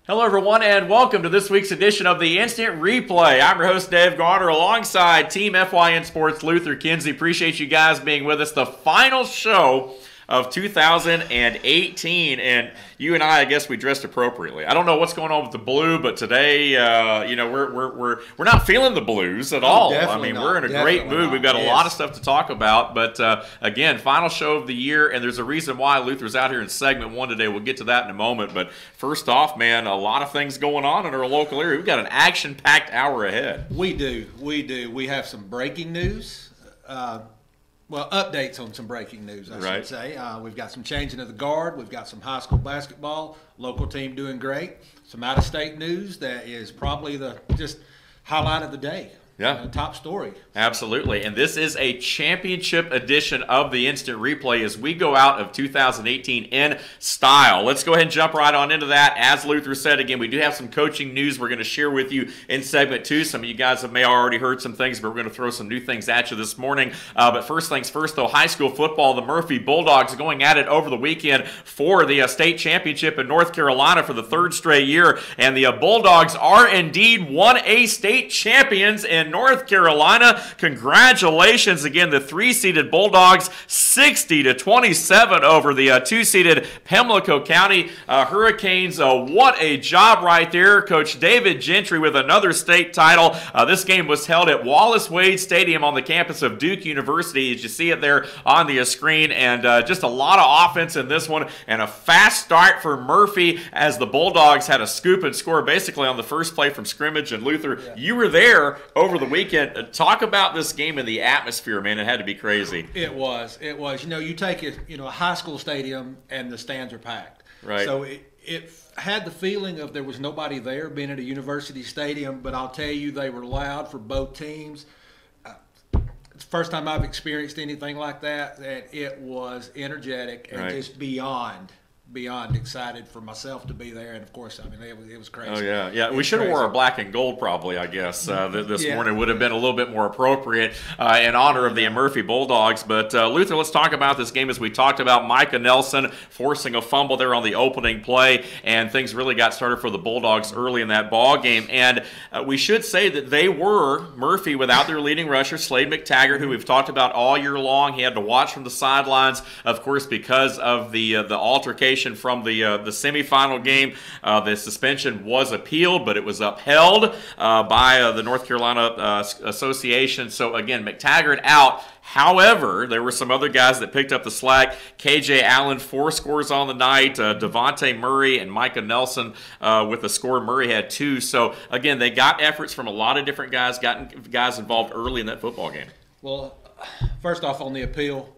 Hello, everyone, and welcome to this week's edition of the Instant Replay. I'm your host, Dave Garner, alongside Team FYN Sports, Luther Kinsey. Appreciate you guys being with us. The final show of 2018, and you and I guess we dressed appropriately. I don't know what's going on with the blue, but today, we're not feeling the blues at all. I mean, we're in a great mood. We've got a lot of stuff to talk about, but again, final show of the year, and there's a reason why Luther's out here in segment one today. We'll get to that in a moment, but first off, man, a lot of things going on in our local area. We've got an action-packed hour ahead. We do. We have some breaking news. Well, updates on some breaking news, I should say. We've got some changing of the guard. We've got some high school basketball. Local team doing great. Some out-of-state news that is probably the just highlight of the day. Yeah. Top story. Absolutely. And this is a championship edition of the Instant Replay as we go out of 2018 in style. Let's go ahead and jump right on into that. As Luther said, again, we do have some coaching news we're going to share with you in segment two. Some of you guys may have already heard some things, but we're going to throw some new things at you this morning. But first things first, though, high school football, the Murphy Bulldogs going at it over the weekend for the state championship in North Carolina for the third straight year. And the Bulldogs are indeed 1A state champions in North Carolina. Congratulations again, the 3-seeded Bulldogs, 60-27 over the 2-seeded Pamlico County Hurricanes. What a job right there. Coach David Gentry with another state title. This game was held at Wallace Wade Stadium on the campus of Duke University, as you see it there on the screen, and just a lot of offense in this one, and a fast start for Murphy as the Bulldogs had a scoop and score basically on the first play from scrimmage. And Luther, you were there over the weekend. Talk about this game and the atmosphere, man. It had to be crazy. It was. You know, you take a high school stadium and the stands are packed. Right. So it had the feeling of there was nobody there being at a university stadium, but I'll tell you, they were loud for both teams. It's the first time I've experienced anything like that, and it was energetic and just beyond excited for myself to be there. And of course, I mean, it was crazy. Oh yeah. We should have wore our black and gold probably, I guess. This morning would have been a little bit more appropriate in honor of the Murphy Bulldogs. But Luther, let's talk about this game. As we talked about, Micah Nelson forcing a fumble there on the opening play, and things really got started for the Bulldogs early in that ball game. And we should say that they were Murphy without their leading rusher, Slade McTaggart, who we've talked about all year long. He had to watch from the sidelines, of course, because of the altercation from the semifinal game. The suspension was appealed, but it was upheld by the North Carolina Association. So again, McTaggart out. However, there were some other guys that picked up the slack. KJ Allen, 4 scores on the night. Devontae Murray and Micah Nelson with a score. Murray had 2. So again, they got efforts from a lot of different guys, got guys involved early in that football game. Well, first off, on the appeal,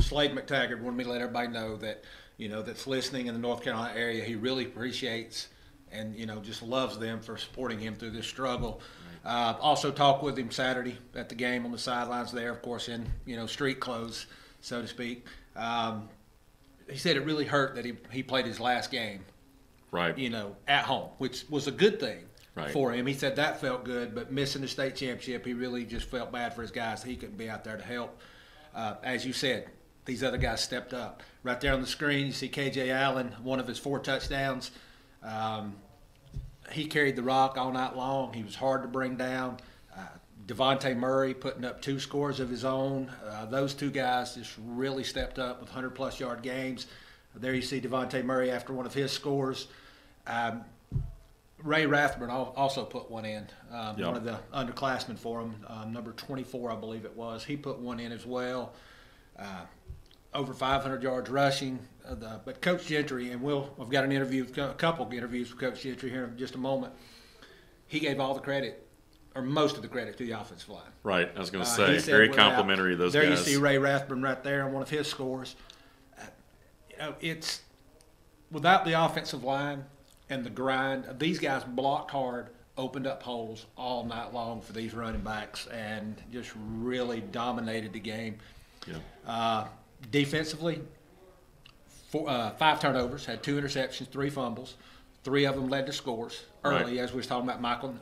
Slade McTaggart wanted me to let everybody know that, that's listening in the North Carolina area, he really appreciates and, just loves them for supporting him through this struggle. Also talked with him Saturday at the game on the sidelines there, of course, in, street clothes, so to speak. He said it really hurt that he played his last game, at home, which was a good thing for him. He said that felt good, but missing the state championship, he really just felt bad for his guys. He couldn't be out there to help. As you said, these other guys stepped up. Right there on the screen, you see KJ Allen, one of his 4 touchdowns. He carried the rock all night long. He was hard to bring down. Devontae Murray putting up 2 scores of his own. Those 2 guys just really stepped up with 100-plus yard games. There you see Devontae Murray after one of his scores. Ray Rathburn also put one in, one of the underclassmen for him, number 24, I believe it was. He put one in as well. Over 500 yards rushing. But Coach Gentry, and we've got a couple of interviews with Coach Gentry here in just a moment. He gave all the credit, or most of the credit, to the offensive line. Right, I was going to say, very complimentary of those guys. There you see Ray Rathburn right there on one of his scores. It's without the offensive line and the grind, these guys blocked hard, opened up holes all night long for these running backs, and just really dominated the game. Defensively, 5 turnovers, had 2 interceptions, 3 fumbles. 3 of them led to scores early, as we were talking about Micah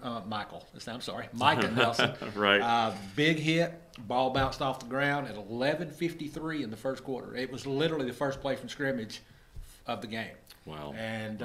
Nelson. Big hit, ball bounced off the ground at 11:53 in the first quarter. It was literally the first play from scrimmage of the game. Wow. And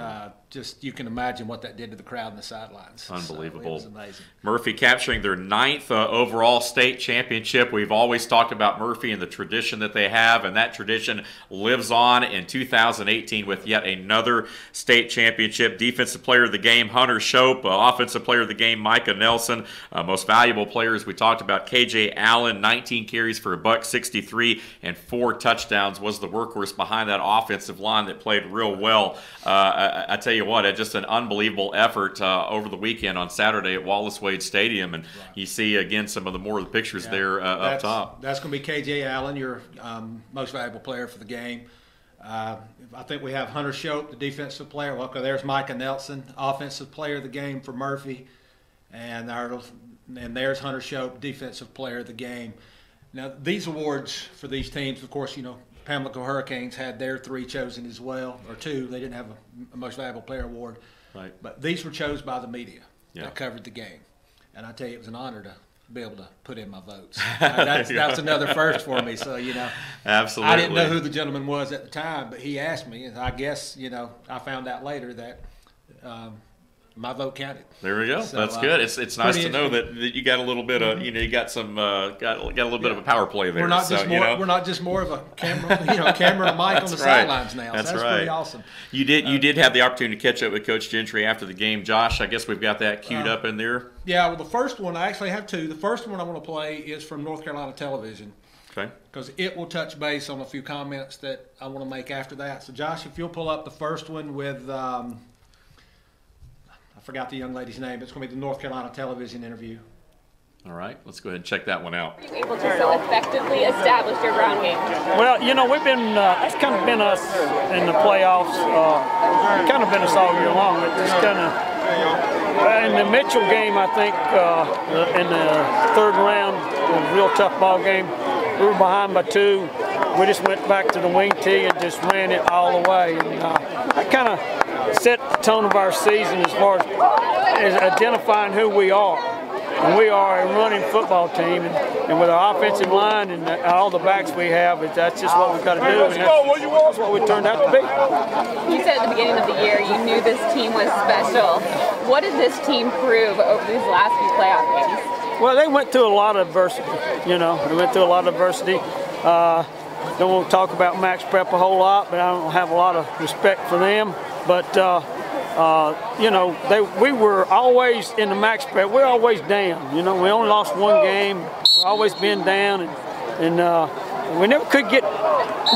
just you can imagine what that did to the crowd in the sidelines. Unbelievable. So it was amazing. Murphy capturing their 9th overall state championship. We've always talked about Murphy and the tradition that they have, and that tradition lives on in 2018 with yet another state championship. Defensive player of the game, Hunter Shope. Offensive player of the game, Micah Nelson. Most valuable players, we talked about KJ Allen, 19 carries for $163 and 4 touchdowns, was the workhorse behind that offensive line that played real well. I tell you what, just an unbelievable effort over the weekend on Saturday at Wallace Wade Stadium, and you see again some of the more of the pictures there up top. That's going to be KJ Allen, your most valuable player for the game. I think we have Hunter Shope, the defensive player. Well, there's Micah Nelson, offensive player of the game for Murphy, and there's Hunter Shope, defensive player of the game. Now, these awards for these teams, of course, Pamlico Hurricanes had their 3 chosen as well, or 2. They didn't have a most valuable player award. Right. But these were chosen by the media that covered the game. And I tell you, it was an honor to be able to put in my votes. That's another first for me. So, Absolutely. I didn't know who the gentleman was at the time, but he asked me. And I guess, I found out later that my vote counted. There we go. So, that's good. It's nice to know that you got a little bit of you got some got a little bit of a power play there. We're not just more of a camera camera and mic on the sidelines now. That's right. Pretty awesome. You did have the opportunity to catch up with Coach Gentry after the game. Josh, I guess we've got that queued up in there. Yeah. Well, the first one I actually have 2. The first one I want to play is from North Carolina Television. Okay. Because it will touch base on a few comments that I want to make after that. So, Josh, if you'll pull up the first one with. I forgot the young lady's name. It's going to be the North Carolina Television interview. All right, let's go ahead and check that one out. Are you able to so effectively establish your ground game? Well, we've been, that's kind of been us in the playoffs. Kind of been us all year long. It just kind of, in the Mitchell game, I think, in the 3rd round, it was a real tough ball game. We were behind by 2. We just went back to the wing tee and just ran it all the way. And that kind of set the tone of our season as far as identifying who we are. And we are a running football team, and with our offensive line and all the backs we have, that's just what we've got to do, and that's what we turned out to be. You said at the beginning of the year you knew this team was special. What did this team prove over these last few playoff games? Well, they went through a lot of adversity, They went through a lot of adversity. Don't want to talk about Max Prep a whole lot, but I don't have a lot of respect for them. But we were always in the Max Prep. We're always down. We only lost 1 game. We've always been down, and we never could get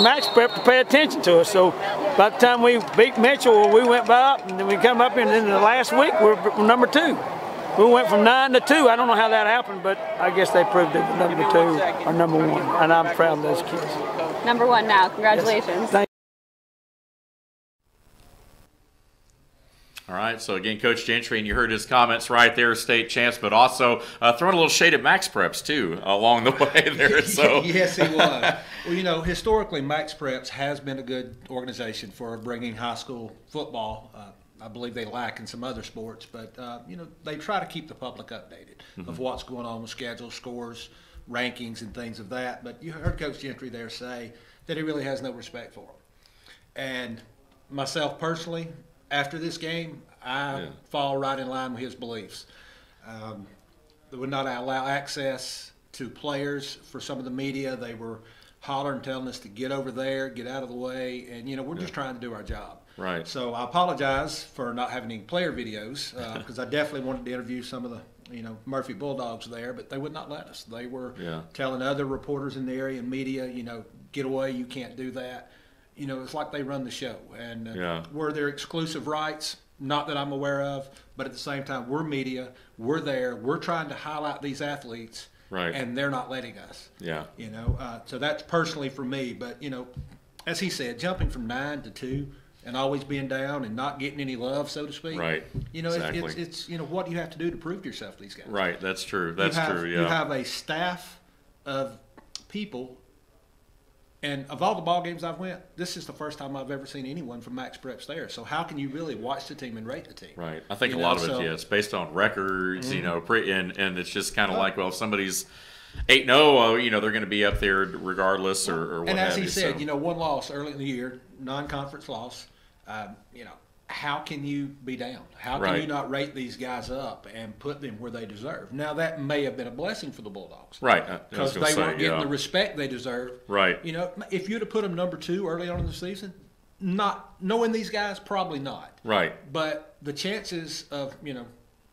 Max Prep to pay attention to us. So by the time we beat Mitchell, we went back up, and then we come up, and then the last week we're number 2. We went from 9 to 2. I don't know how that happened, but I guess they proved that number 2 or number 1, and I'm proud of those kids. Number 1 now. Congratulations. Yes. Thank you. All right, so again, Coach Gentry, and you heard his comments right there, state champs, but also throwing a little shade at Max Preps, too, along the way there. So Yes, he was. Well, historically, Max Preps has been a good organization for bringing high school football. I believe they lack in some other sports, but, they try to keep the public updated of what's going on with schedules, scores, rankings, and things of that. But you heard Coach Gentry there say that he really has no respect for them. And myself personally, after this game, I fall right in line with his beliefs. They would not allow access to players for some of the media. They were hollering, telling us to get over there, get out of the way, and we're just trying to do our job. Right. So I apologize for not having any player videos because I definitely wanted to interview some of the Murphy Bulldogs there, but they would not let us. They were telling other reporters in the area and media, get away, you can't do that. It's like they run the show, and we're their exclusive rights, not that I'm aware of, but at the same time, we're media, we're there, we're trying to highlight these athletes, and they're not letting us. So that's personally for me, but, as he said, jumping from 9 to 2 and always being down and not getting any love, so to speak. Right. Exactly. It's what you have to do to prove yourself to these guys. Right. That's true. You have a staff of people. And of all the ball games I've went, this is the first time I've ever seen anyone from Max Preps there. So how can you really watch the team and rate the team? Right. I think a lot of it, it's based on records, and it's just kind of like, well, if somebody's 8-0, they're going to be up there regardless or what have you. And as he said, 1 loss early in the year, non-conference loss. you know, how can you be down? How can you not rate these guys up and put them where they deserve? Now, that may have been a blessing for the Bulldogs. Right. Because they weren't getting the respect they deserve. Right. You know, if you'd have put them number 2 early on in the season, not knowing these guys, probably not. Right. But the chances of, you know,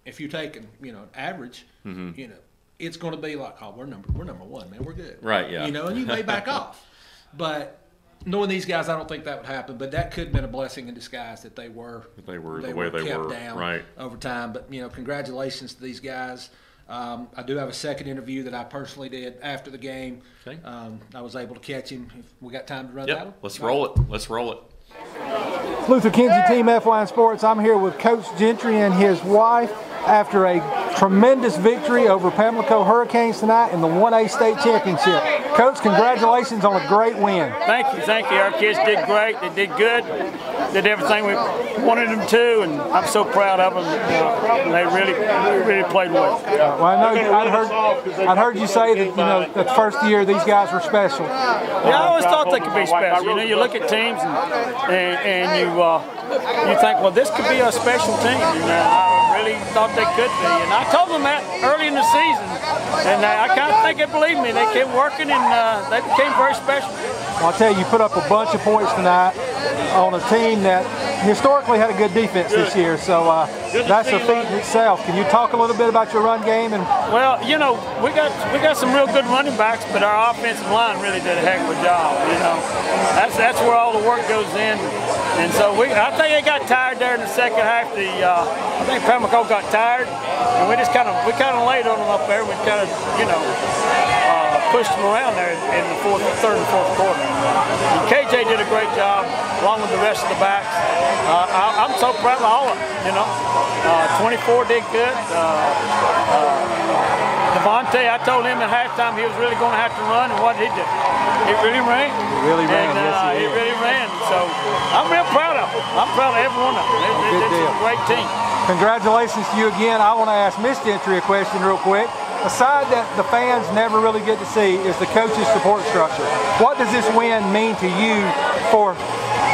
if you take, you know, average, you know, it's going to be like, oh, we're number 1, man, we're good. Right, yeah. You know, and you may back off. But knowing these guys, I don't think that would happen. But that could have been a blessing in disguise that they were the way they kept were down over time. But, you know, congratulations to these guys. I do have a second interview that I personally did after the game. Okay. I was able to catch him. If we got time to run that one? Let's roll it. Let's roll it. Luther Kinsey, Team FYN Sports. I'm here with Coach Gentry and his wife after a tremendous victory over Pamlico Hurricanes tonight in the 1A State Championship. Coach, congratulations on a great win. Thank you, thank you. Our kids did great. They did good. Did everything we wanted them to, and I'm so proud of them. They really played well. Well, I know I'd heard you say that, you know, that the first year these guys were special. Yeah, I always thought they could be special. You know, you look at teams and you think, well, this could be a special team. And I really thought they could be. And I told them that early in the season, and I kind of think they believed me. They kept working, and they became very special. Well, I'll tell you, you put up a bunch of points tonight on a team that historically had a good defense this year, so that's a feat in itself. Can you talk a little bit about your run game? Well, you know, we got some real good running backs, but our offensive line really did a heck of a job. You know, that's where all the work goes in, and so I think they got tired there in the second half. I think Pamlico got tired, and we kind of laid on them up there. We kind of, you know, pushed them around there in the third and fourth quarter. And KJ did a great job, along with the rest of the backs. I'm so proud of all of them, you know. 24 did good. Devontae, I told him at halftime he was really going to have to run, and what did he do? He really ran. He really ran, yes he really ran. So I'm real proud of him. I'm proud of every one of them. It's a great team. Congratulations to you again. I want to ask Miss Gentry a question real quick. A side that the fans never really get to see is the coach's support structure. What does this win mean to you for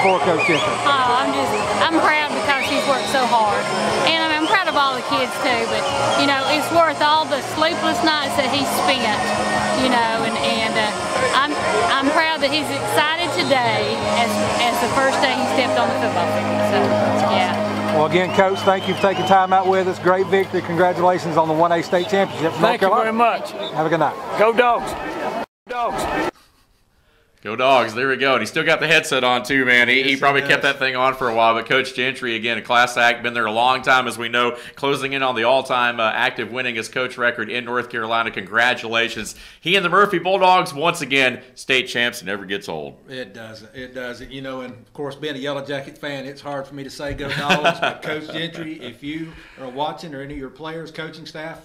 Coach Gentry? I'm proud because he's worked so hard. And I'm proud of all the kids too, but you know, it's worth all the sleepless nights that he spent, you know, and I'm proud that he's excited today as the first day he stepped on the football field. So, yeah. Well, again, Coach, thank you for taking time out with us. Great victory. Congratulations on the 1A State Championship. Thank you very much. Have a good night. Go Dogs. Dogs. Go Dogs. There we go. And he still got the headset on too, man. He probably kept that thing on for a while. But Coach Gentry, again, a class act, been there a long time, as we know, closing in on the all-time active winningest coach record in North Carolina. Congratulations. He and the Murphy Bulldogs, once again, state champs. It never gets old. It doesn't. It doesn't. You know, and of course, being a Yellow Jacket fan, it's hard for me to say go Dogs. But Coach Gentry, if you are watching, or any of your players, coaching staff,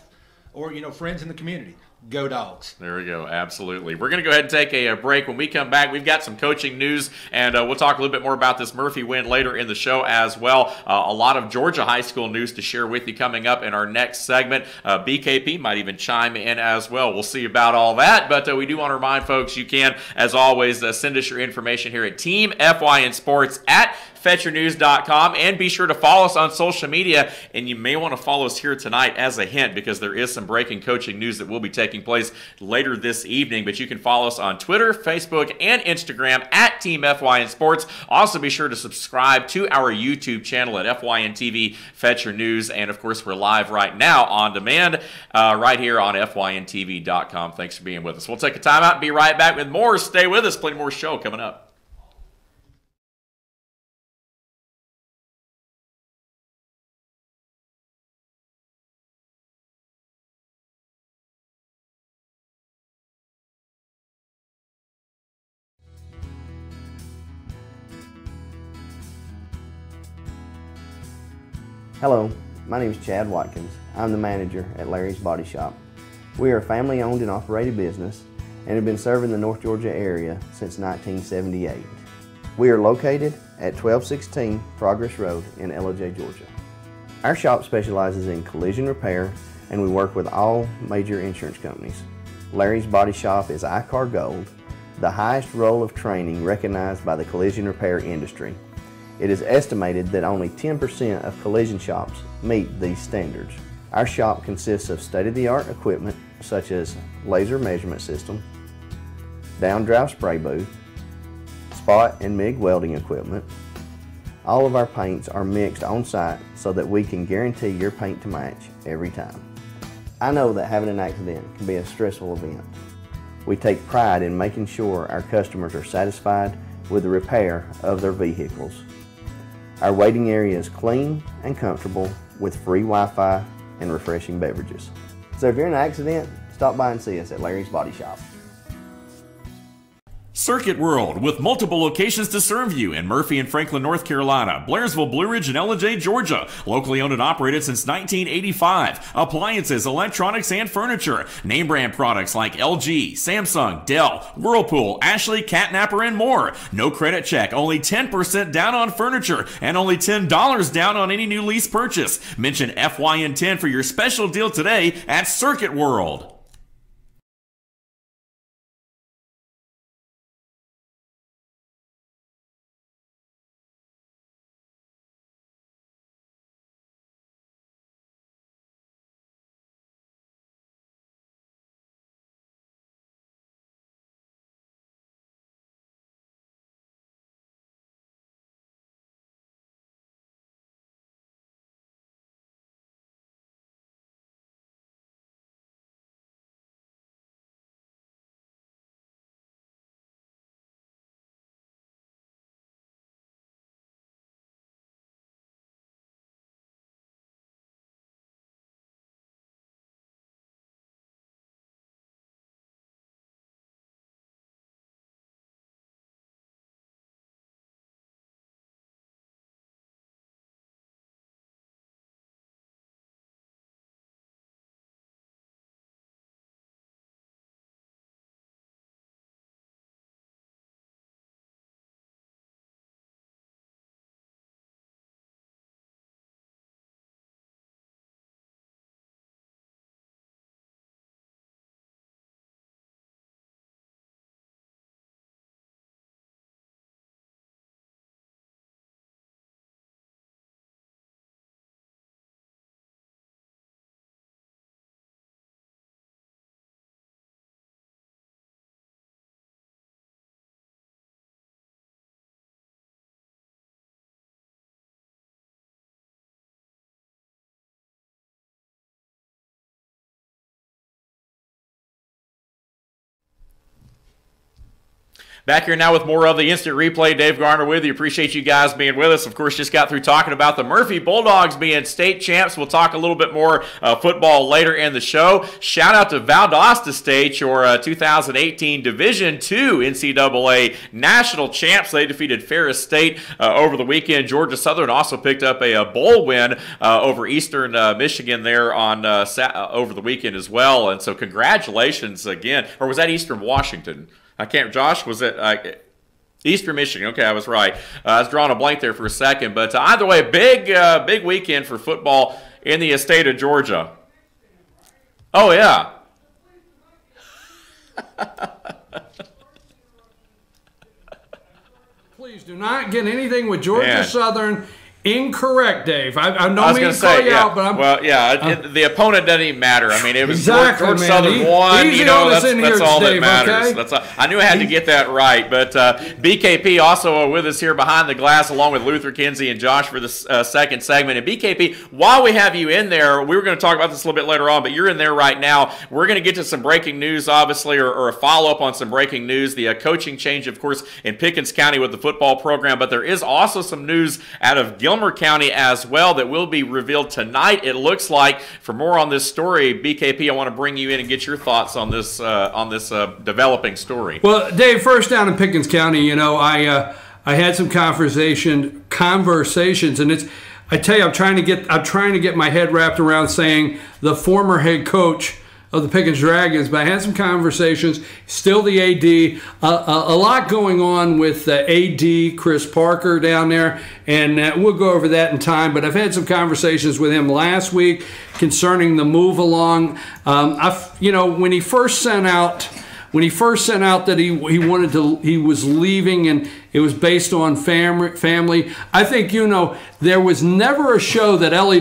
or, you know, friends in the community, go Dogs. There we go. Absolutely. We're going to go ahead and take a break. When we come back, we've got some coaching news, and we'll talk a little bit more about this Murphy win later in the show as well. A lot of Georgia high school news to share with you coming up in our next segment. BKP might even chime in as well. We'll see about all that, but we do want to remind folks you can, as always, send us your information here at Team FYN Sports at FetcherNews.com, and be sure to follow us on social media, and you may want to follow us here tonight as a hint, because there is some breaking coaching news that will be taking place later this evening. But you can follow us on Twitter, Facebook, and Instagram at Team FYN Sports. Also, be sure to subscribe to our YouTube channel at FYN TV Fetcher News, and of course, we're live right now on demand right here on FYNTV.com. Thanks for being with us. We'll take a time out and be right back with more. Stay with us. Plenty more show coming up. Hello, my name is Chad Watkins. I'm the manager at Larry's Body Shop. We are a family-owned and operated business and have been serving the North Georgia area since 1978. We are located at 1216 Progress Road in LOJ, Georgia. Our shop specializes in collision repair, and we work with all major insurance companies. Larry's Body Shop is ICAR Gold, the highest role of training recognized by the collision repair industry. It is estimated that only 10% of collision shops meet these standards. Our shop consists of state-of-the-art equipment such as laser measurement system, down-drive spray booth, spot and MIG welding equipment. All of our paints are mixed on site so that we can guarantee your paint to match every time. I know that having an accident can be a stressful event. We take pride in making sure our customers are satisfied with the repair of their vehicles. Our waiting area is clean and comfortable with free Wi-Fi and refreshing beverages. So if you're in an accident, stop by and see us at Larry's Body Shop. Circuit World, with multiple locations to serve you in Murphy and Franklin, North Carolina, Blairsville, Blue Ridge, and Ellijay, Georgia. Locally owned and operated since 1985. Appliances, electronics, and furniture. Name brand products like LG, Samsung, Dell, Whirlpool, Ashley, Catnapper, and more. No credit check, only 10% down on furniture, and only $10 down on any new lease purchase. Mention FYN 10 for your special deal today at Circuit World. Back here now with more of the Instant Replay. Dave Garner with you. Appreciate you guys being with us. Of course, just got through talking about the Murphy Bulldogs being state champs. We'll talk a little bit more football later in the show. Shout out to Valdosta State, your 2018 Division II NCAA national champs. They defeated Ferris State over the weekend. Georgia Southern also picked up a bowl win over Eastern Michigan there on over the weekend as well. And so congratulations again. Or was that Eastern Washington? I can't. Josh, was it Eastern Michigan? Okay, I was right. I was drawing a blank there for a second, but either way, big weekend for football in the state of Georgia. Oh yeah. Please do not get anything with Georgia Southern incorrect, Dave. I don't mean to call you out, but I'm... the opponent doesn't even matter. I mean, it was exactly, Georgia Southern won. You know, that's all Dave, that matters. okay? I knew I had to get that right. But BKP also with us here behind the glass, along with Luther Kinsey and Josh for the second segment. And BKP, while we have you in there, we were going to talk about this a little bit later on, but you're in there right now. We're going to get to some breaking news, obviously, or a follow-up on some breaking news. The coaching change, of course, in Pickens County with the football program. But there is also some news out of Gilmer County as well that will be revealed tonight, it looks like. For more on this story, BKP, I want to bring you in and get your thoughts on this developing story. Well, Dave, first down in Pickens County, you know, I had some conversations, and I tell you, I'm trying to get my head wrapped around saying the former head coach of the Pickens Dragons, but I had some conversations, still the AD, a lot going on with AD Chris Parker down there, and we'll go over that in time, but I've had some conversations with him last week concerning the move along. When he first sent out when he first sent out that he was leaving and it was based on family. I think there was never a show that Ellie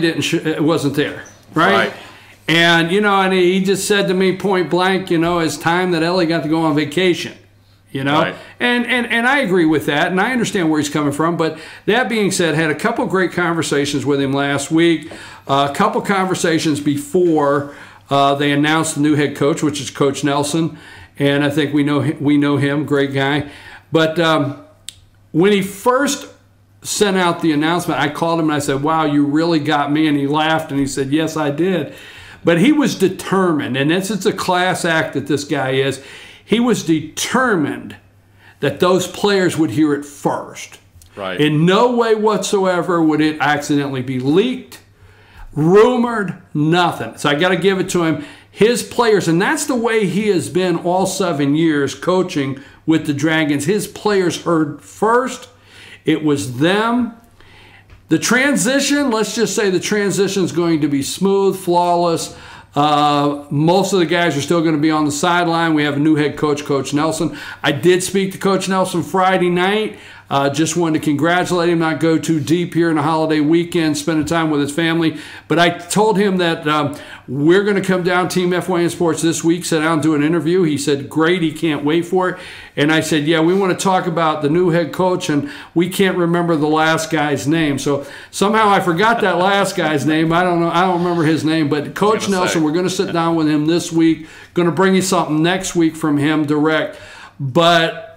wasn't there, right? And and he just said to me point blank, it's time that Ellie got to go on vacation. And I agree with that, and I understand where he's coming from. But that being said, had a couple great conversations with him last week, a couple conversations before they announced the new head coach, which is Coach Nelson, and I think we know him, great guy. But when he first sent out the announcement, I called him and I said, "Wow, you really got me," and he laughed and he said, "Yes, I did." But he was determined, and it's a class act that this guy is. He was determined that those players would hear it first. Right. In no way whatsoever would it accidentally be leaked, rumored, nothing. So I got to give it to him. His players, and that's the way he has been all 7 years coaching with the Dragons. His players heard first. It was them. The transition, let's just say the transition is going to be smooth, flawless. Most of the guys are still going to be on the sideline. We have a new head coach, Coach Nelson. I did speak to Coach Nelson Friday night. Just wanted to congratulate him, not go too deep here in the holiday weekend, spending time with his family. But I told him that we're going to come down, Team FYN Sports this week, sit down and do an interview. He said, great, he can't wait for it. And I said, yeah, we want to talk about the new head coach, and we can't remember the last guy's name. So somehow I forgot that last guy's name. I don't know. I don't remember his name. But Coach Nelson, we're going to sit down with him this week. Going to bring you something next week from him direct. But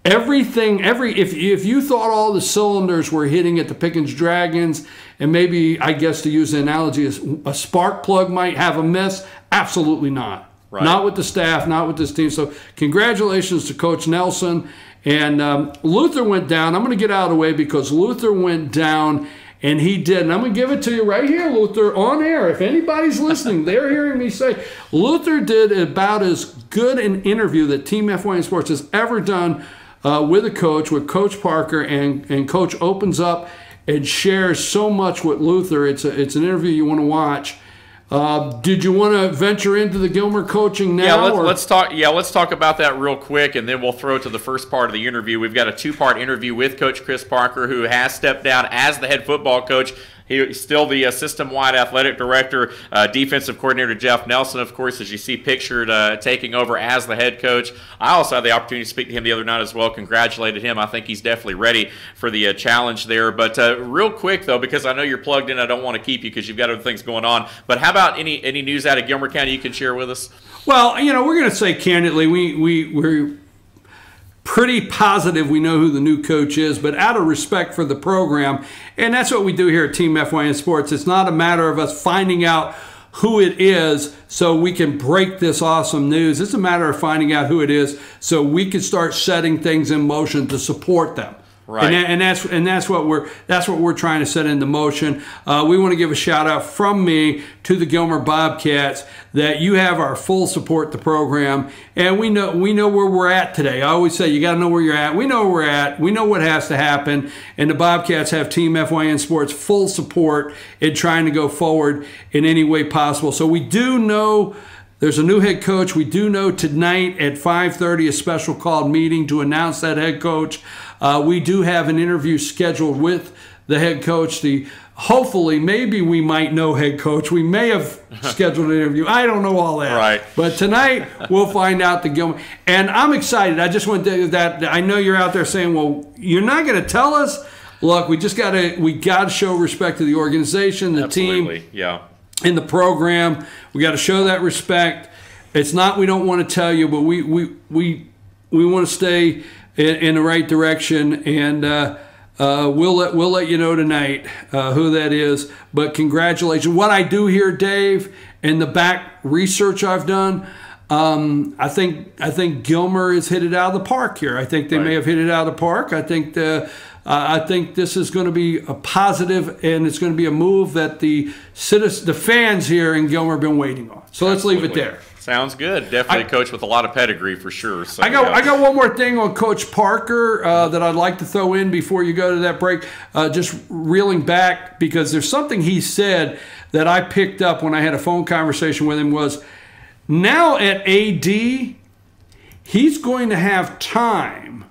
everything, if you thought all the cylinders were hitting at the Pickens Dragons, and maybe, I guess to use the analogy, a spark plug might have a miss, absolutely not. Right. Not with the staff, not with this team. So congratulations to Coach Nelson. And Luther went down. I'm going to get out of the way because Luther went down, and he did. And I'm going to give it to you right here, Luther, on air. If anybody's listening, they're hearing me say, Luther did about as good an interview that Team FYN Sports has ever done with a coach, with Coach Parker, and Coach opens up and shares so much with Luther. It's an interview you want to watch. Did you want to venture into the Gilmer coaching now? Let's talk. Yeah, let's talk about that real quick, and then we'll throw it to the first part of the interview. We've got a two-part interview with Coach Chris Parker, who has stepped down as the head football coach. He's still the system-wide athletic director. Defensive coordinator Jeff Nelson, of course, as you see pictured, taking over as the head coach. I also had the opportunity to speak to him the other night as well. Congratulated him. I think he's definitely ready for the challenge there. But real quick, though, because I know you're plugged in, I don't want to keep you because you've got other things going on. But how about any news out of Gilmer County you can share with us? Well, we're going to say candidly, we're pretty positive we know who the new coach is, but out of respect for the program, and that's what we do here at Team FYN Sports, it's not a matter of us finding out who it is so we can break this awesome news. It's a matter of finding out who it is so we can start setting things in motion to support them. Right. And that's what we're trying to set into motion. We want to give a shout out from me to the Gilmer Bobcats that you have our full support the program, and we know where we're at today. I always say you got to know where you're at. We know where we're at. We know what has to happen, and the Bobcats have Team FYN Sports full support in trying to go forward in any way possible. So we do know there's a new head coach. We do know tonight at 5:30 a special called meeting to announce that head coach. We do have an interview scheduled with the head coach. Hopefully, maybe we might know head coach. We may have scheduled an interview. I don't know all that. Right. But tonight, we'll find out the Gilmer. And I'm excited. I just want to that. I know you're out there saying, well, you're not going to tell us. Look, we got to show respect to the organization, the Absolutely. team. Yeah. In the program, we got to show that respect. It's not we don't want to tell you, but we want to stay in the right direction, and we'll let you know tonight who that is. But congratulations! What I do here, Dave, in the back research I've done, I think Gilmer has hit it out of the park here. I think they may have hit it out of the park. I think this is going to be a positive, and it's going to be a move that the fans here in Gilmer have been waiting on. So let's leave it there. Sounds good. Definitely a coach with a lot of pedigree for sure. So, I got one more thing on Coach Parker that I'd like to throw in before you go to that break. Just reeling back, because there's something he said that I picked up when I had a phone conversation with him was, now at AD, he's going to have time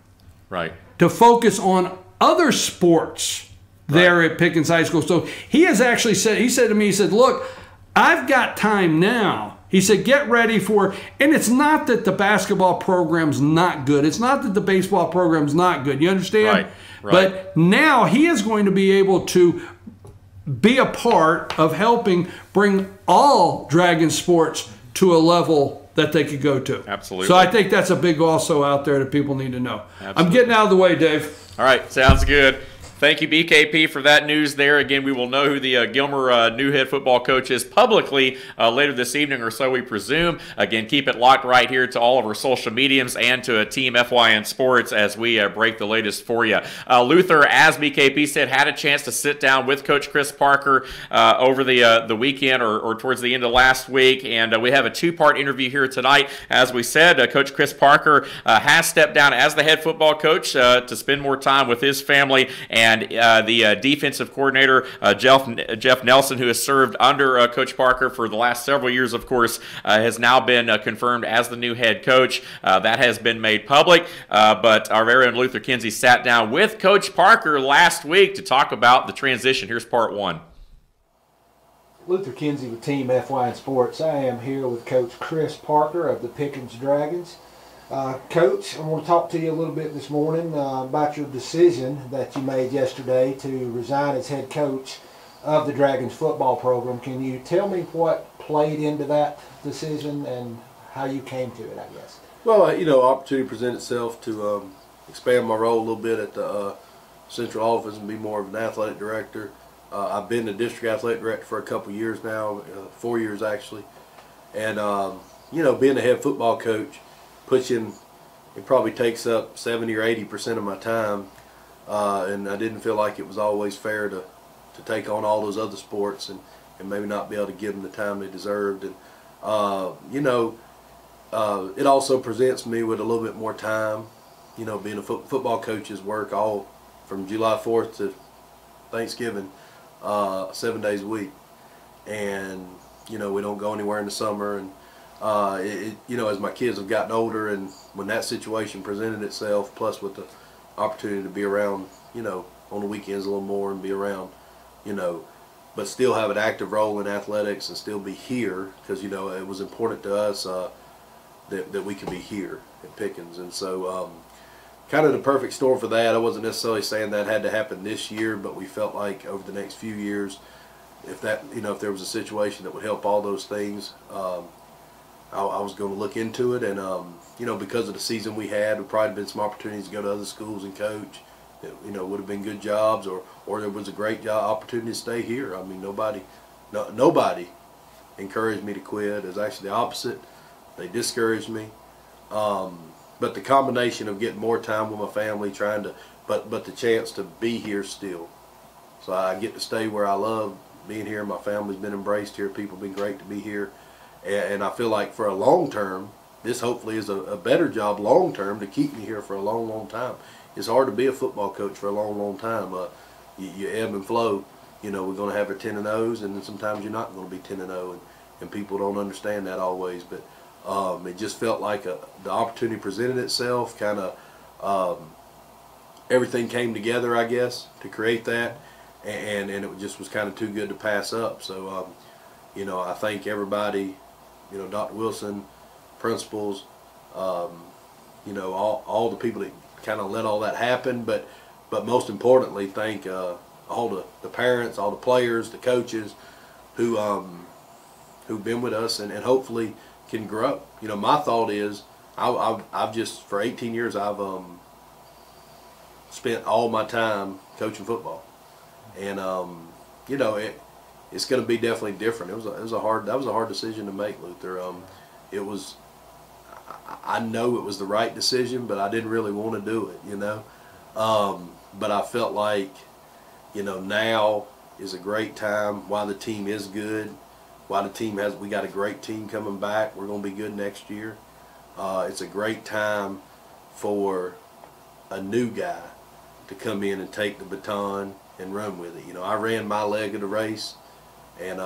Right. to focus on other sports there at Pickens High School. So he has actually said, he said to me, he said, look, I've got time now. He said, get ready for, and it's not that the basketball program's not good. It's not that the baseball program's not good. You understand? Right. But now he is going to be able to be a part of helping bring all Dragon sports to a level that they could go to. Absolutely. So I think that's a big also out there that people need to know. Absolutely. I'm getting out of the way, Dave. All right, sounds good. Thank you, BKP, for that news there. Again, we will know who the Gilmer new head football coach is publicly later this evening or so, we presume. Again, keep it locked right here to all of our social mediums and to Team FYN Sports as we break the latest for you. Luther, as BKP said, had a chance to sit down with Coach Chris Parker over the weekend or towards the end of last week, and we have a two-part interview here tonight. As we said, Coach Chris Parker has stepped down as the head football coach to spend more time with his family, and the defensive coordinator, Jeff Nelson, who has served under Coach Parker for the last several years, of course, has now been confirmed as the new head coach. That has been made public, but our very own Luther Kinsey sat down with Coach Parker last week to talk about the transition. Here's part one. Luther Kinsey with Team FYN Sports. I am here with Coach Chris Parker of the Pickens Dragons. Coach, I want to talk to you a little bit this morning about your decision that you made yesterday to resign as head coach of the Dragons football program. Can you tell me what played into that decision and how you came to it, I guess? Well, opportunity presented itself to expand my role a little bit at the central office and be more of an athletic director. I've been the district athletic director for a couple years now, 4 years actually. And, being a head football coach, it probably takes up 70 or 80% of my time, and I didn't feel like it was always fair to take on all those other sports and maybe not be able to give them the time they deserved. And it also presents me with a little bit more time. Being a football coach's work all from July 4th to Thanksgiving, 7 days a week, and we don't go anywhere in the summer. And as my kids have gotten older, and when that situation presented itself, plus with the opportunity to be around, on the weekends a little more and be around, but still have an active role in athletics and still be here, because, it was important to us that we could be here at Pickens. And so kind of the perfect storm for that. I wasn't necessarily saying that had to happen this year, but we felt like over the next few years, if there was a situation that would help all those things, I was going to look into it. And because of the season we had, there probably been some opportunities to go to other schools and coach. That, would have been good jobs, or there was a great job opportunity to stay here. I mean, nobody encouraged me to quit. It was actually the opposite. They discouraged me. But the combination of getting more time with my family, but the chance to be here still. So I get to stay where I love being here. My family's been embraced here. People have been great to be here. And I feel like for a long term, this hopefully is a better job long term to keep me here for a long, long time. It's hard to be a football coach for a long, long time. You ebb and flow. We're going to have our 10 and 0s, and then sometimes you're not going to be 10 and 0, and people don't understand that always. But it just felt like the opportunity presented itself. Kind of everything came together, I guess, to create that, and it just was kind of too good to pass up. So I thank everybody. Dr. Wilson, principals, all the people that kind of let all that happen, but most importantly, thank all the parents, all the players, the coaches who've been with us and hopefully can grow. My thought is I've just, for 18 years, I've spent all my time coaching football, and it's going to be definitely different. That was a hard decision to make, Luther. I know it was the right decision, but I didn't really want to do it, But I felt like, now is a great time while the team is good, while we got a great team coming back. We're going to be good next year. It's a great time for a new guy to come in and take the baton and run with it. I ran my leg of the race, and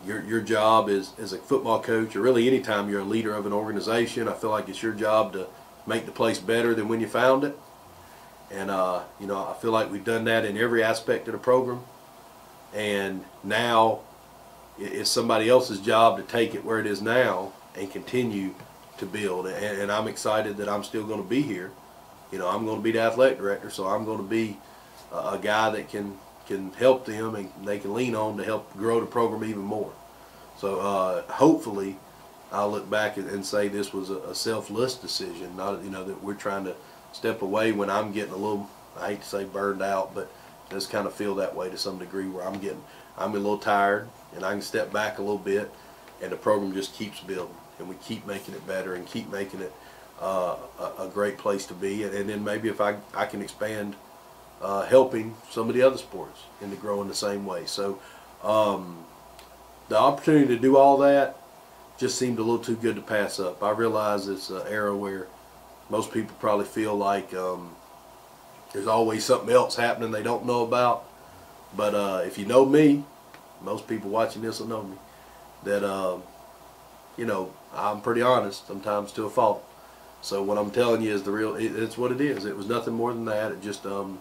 your job is as a football coach, or really anytime you're a leader of an organization, I feel like it's your job to make the place better than when you found it. And you know, I feel like we've done that in every aspect of the program. And now it's somebody else's job to take it where it is now and continue to build. And I'm excited that I'm still going to be here. You know, I'm going to be the athletic director, so I'm going to be a guy that can help them and they can lean on to help grow the program even more. So hopefully I'll look back and say this was a selfless decision, not, you know, that we're trying to step away when I'm getting a little, I hate to say burned out, but I just kind of feel that way to some degree, where I'm a little tired and I can step back a little bit and the program just keeps building and we keep making it better and keep making it a great place to be. And then maybe if I can expand helping some of the other sports into growing the same way. So the opportunity to do all that just seemed a little too good to pass up. I realize it's an era where most people probably feel like there's always something else happening they don't know about. But if you know me, most people watching this will know me, that you know, I'm pretty honest, sometimes to a fault. So what I'm telling you is the real, it's what it is. It was nothing more than that. It just an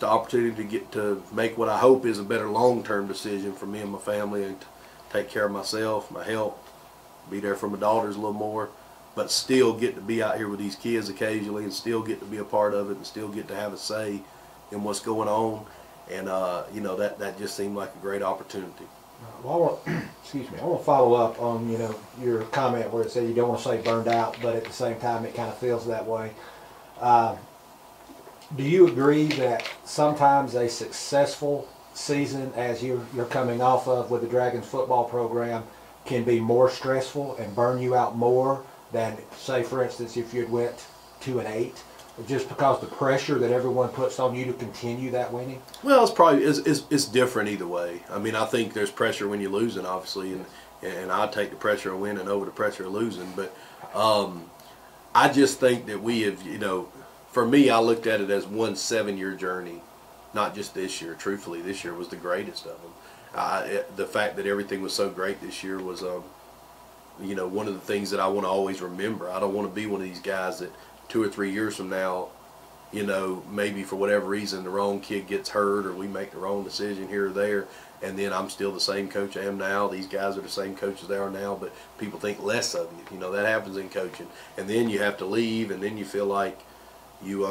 opportunity to make what I hope is a better long-term decision for me and my family, and to take care of myself, my health, be there for my daughters a little more, but still get to be out here with these kids occasionally and still get to be a part of it and still get to have a say in what's going on. And you know, that just seemed like a great opportunity. Well, excuse me, I want to follow up on, you know, your comment where it said you don't want to say burned out, but at the same time it kind of feels that way. Do you agree that sometimes a successful season, as you're coming off of with the Dragons football program, can be more stressful and burn you out more than, say, for instance, if you'd went 2-8, just because the pressure that everyone puts on you to continue that winning? Well, it's probably it's different either way. I mean, I think there's pressure when you're losing, obviously, and I take the pressure of winning over the pressure of losing. But I just think that we have, you know, for me, I looked at it as one 7-year journey, not just this year. Truthfully, this year was the greatest of them. The fact that everything was so great this year was, you know, one of the things that I want to always remember. I don't want to be one of these guys that 2 or 3 years from now, you know, maybe for whatever reason the wrong kid gets hurt or we make the wrong decision here or there, and then I'm still the same coach I am now. These guys are the same coaches they are now, but people think less of you. You know, that happens in coaching. And then you have to leave, and then you feel like you,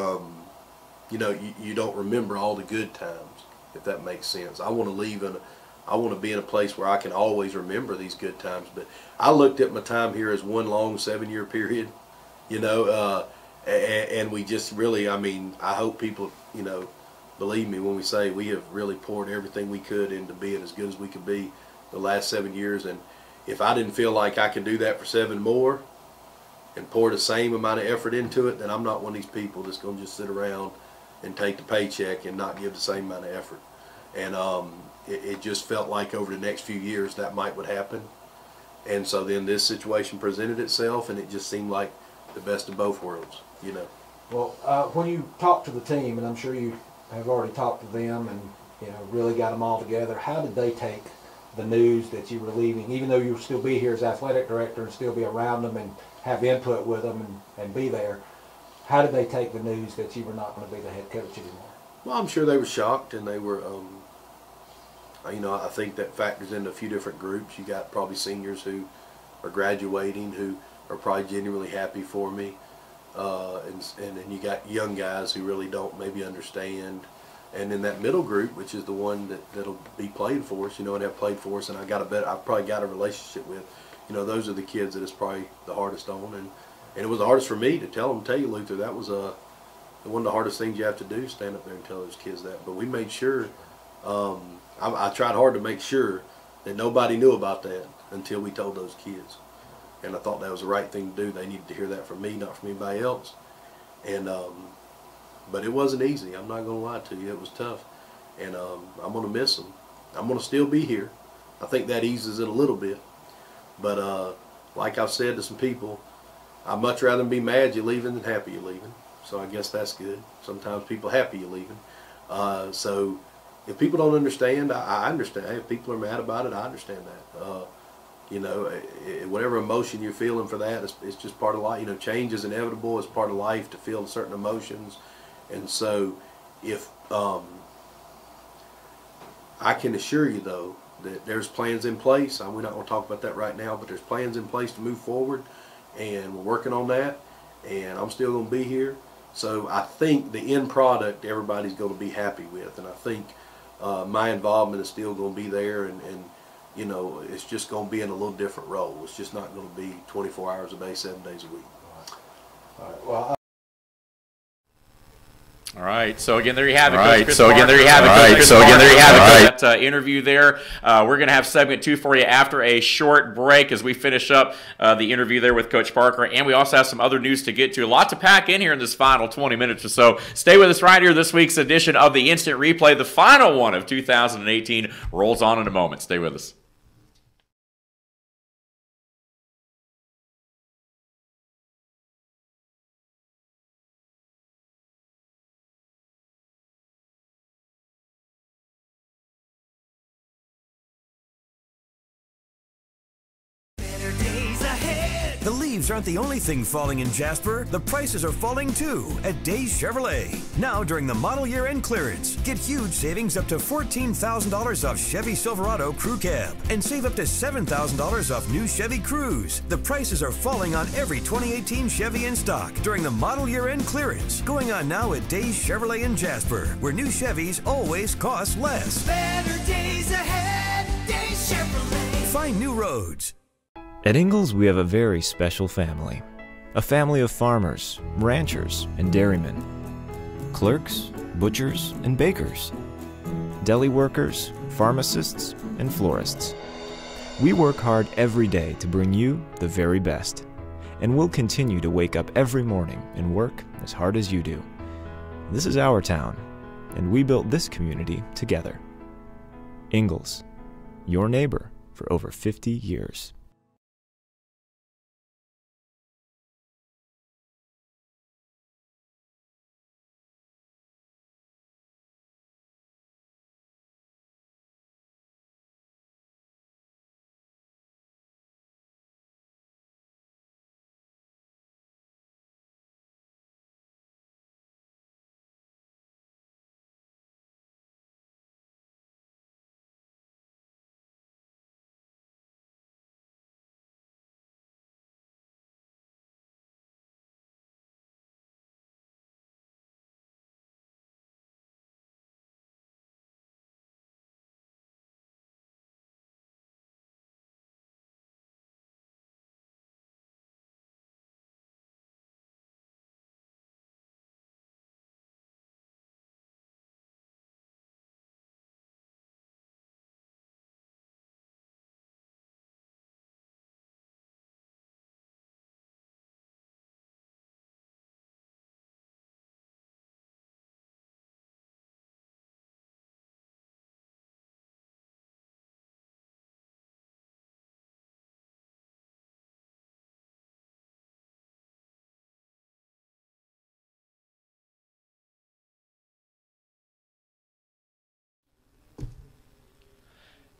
you know, you don't remember all the good times, if that makes sense. I want to leave I want to be in a place where I can always remember these good times. But I looked at my time here as one long 7-year period, you know, and we just really, I mean, I hope people, you know, believe me when we say we have really poured everything we could into being as good as we could be the last 7 years. And if I didn't feel like I could do that for 7 more and pour the same amount of effort into it, then I'm not one of these people that's going to just sit around and take the paycheck and not give the same amount of effort. And it just felt like over the next few years that would happen. And so then this situation presented itself, and it just seemed like the best of both worlds, you know. Well, when you talk to the team, and I'm sure you have already talked to them and, you know, really got them all together, how did they take the news that you were leaving, even though you'll still be here as athletic director and still be around them and have input with them and be there? How did they take the news that you were not going to be the head coach anymore? Well, I'm sure they were shocked, and they were, you know, I think that factors into a few different groups. You got probably seniors who are graduating who are probably genuinely happy for me, and then you got young guys who really don't maybe understand. And in that middle group, which is the one that'll be playing for us, you know, and have played for us, and I've probably got a relationship with, you know, those are the kids that it's probably the hardest on. And it was the hardest for me to tell you, Luther, that was one of the hardest things you have to do, stand up there and tell those kids that. But we made sure, I tried hard to make sure that nobody knew about that until we told those kids. And I thought that was the right thing to do. They needed to hear that from me, not from anybody else. And but it wasn't easy. I'm not going to lie to you. It was tough. And I'm going to miss them. I'm going to still be here. I think that eases it a little bit. But like I've said to some people, I'd much rather be mad you're leaving than happy you're leaving. So I guess that's good. Sometimes people happy you're leaving. So if people don't understand, I understand. Hey, if people are mad about it, I understand that. Whatever emotion you're feeling for that, it's just part of life. Change is inevitable. It's part of life to feel certain emotions. And so if I can assure you, though, that there's plans in place. We're not going to talk about that right now, but there's plans in place to move forward, and we're working on that, and I'm still going to be here. So I think the end product everybody's going to be happy with, and I think my involvement is still going to be there, and it's just going to be in a little different role. It's just not going to be 24 hours a day, 7 days a week. All right. Well, all right. So again, there you have it. That interview there. We're going to have segment 2 for you after a short break as we finish up the interview there with Coach Parker, and we also have some other news to get to. A lot to pack in here in this final 20 minutes or so. Stay with us right here. This week's edition of the Instant Replay, the final one of 2018, rolls on in a moment. Stay with us. The leaves aren't the only thing falling in Jasper. The prices are falling too at Days Chevrolet. Now during the model year end clearance, get huge savings up to $14,000 off Chevy Silverado Crew Cab and save up to $7,000 off new Chevy Cruze. The prices are falling on every 2018 Chevy in stock during the model year end clearance, going on now at Days Chevrolet in Jasper, where new Chevys always cost less. Better days ahead, Days Chevrolet. Find new roads. At Ingalls, we have a very special family. A family of farmers, ranchers, and dairymen. Clerks, butchers, and bakers. Deli workers, pharmacists, and florists. We work hard every day to bring you the very best. And we'll continue to wake up every morning and work as hard as you do. This is our town, and we built this community together. Ingalls, your neighbor for over 50 years.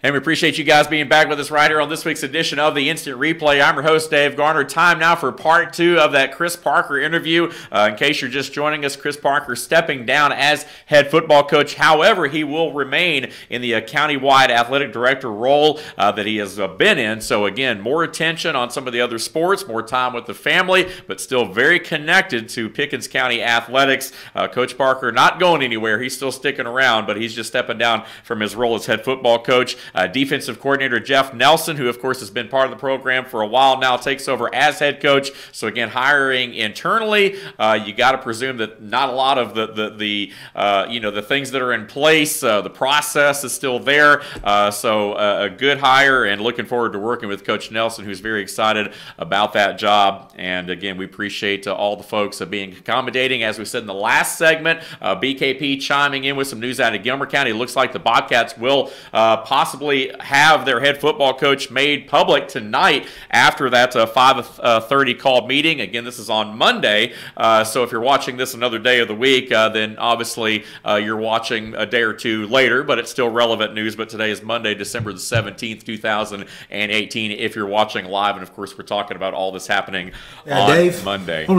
And we appreciate you guys being back with us right here on this week's edition of the Instant Replay. I'm your host, Dave Garner. Time now for part 2 of that Chris Parker interview. In case you're just joining us, Chris Parker stepping down as head football coach. However, he will remain in the countywide athletic director role that he has been in. So again, more attention on some of the other sports, more time with the family, but still very connected to Pickens County athletics. Coach Parker not going anywhere. He's still sticking around, but he's just stepping down from his role as head football coach. Defensive coordinator Jeff Nelson, who of course has been part of the program for a while now, takes over as head coach. So again, hiring internally, you got to presume that not a lot of the things that are in place, the process is still there. So a good hire, and looking forward to working with Coach Nelson, who's very excited about that job. And again, we appreciate all the folks being accommodating. As we said in the last segment, BKP chiming in with some news out of Gilmer County. It looks like the Bobcats will possibly possibly have their head football coach made public tonight after that 5:30 called meeting. Again, this is on Monday, so if you're watching this another day of the week, then obviously you're watching a day or two later, but it's still relevant news. But today is Monday, December the 17th, 2018, if you're watching live. And, of course, we're talking about all this happening on Dave, Monday. I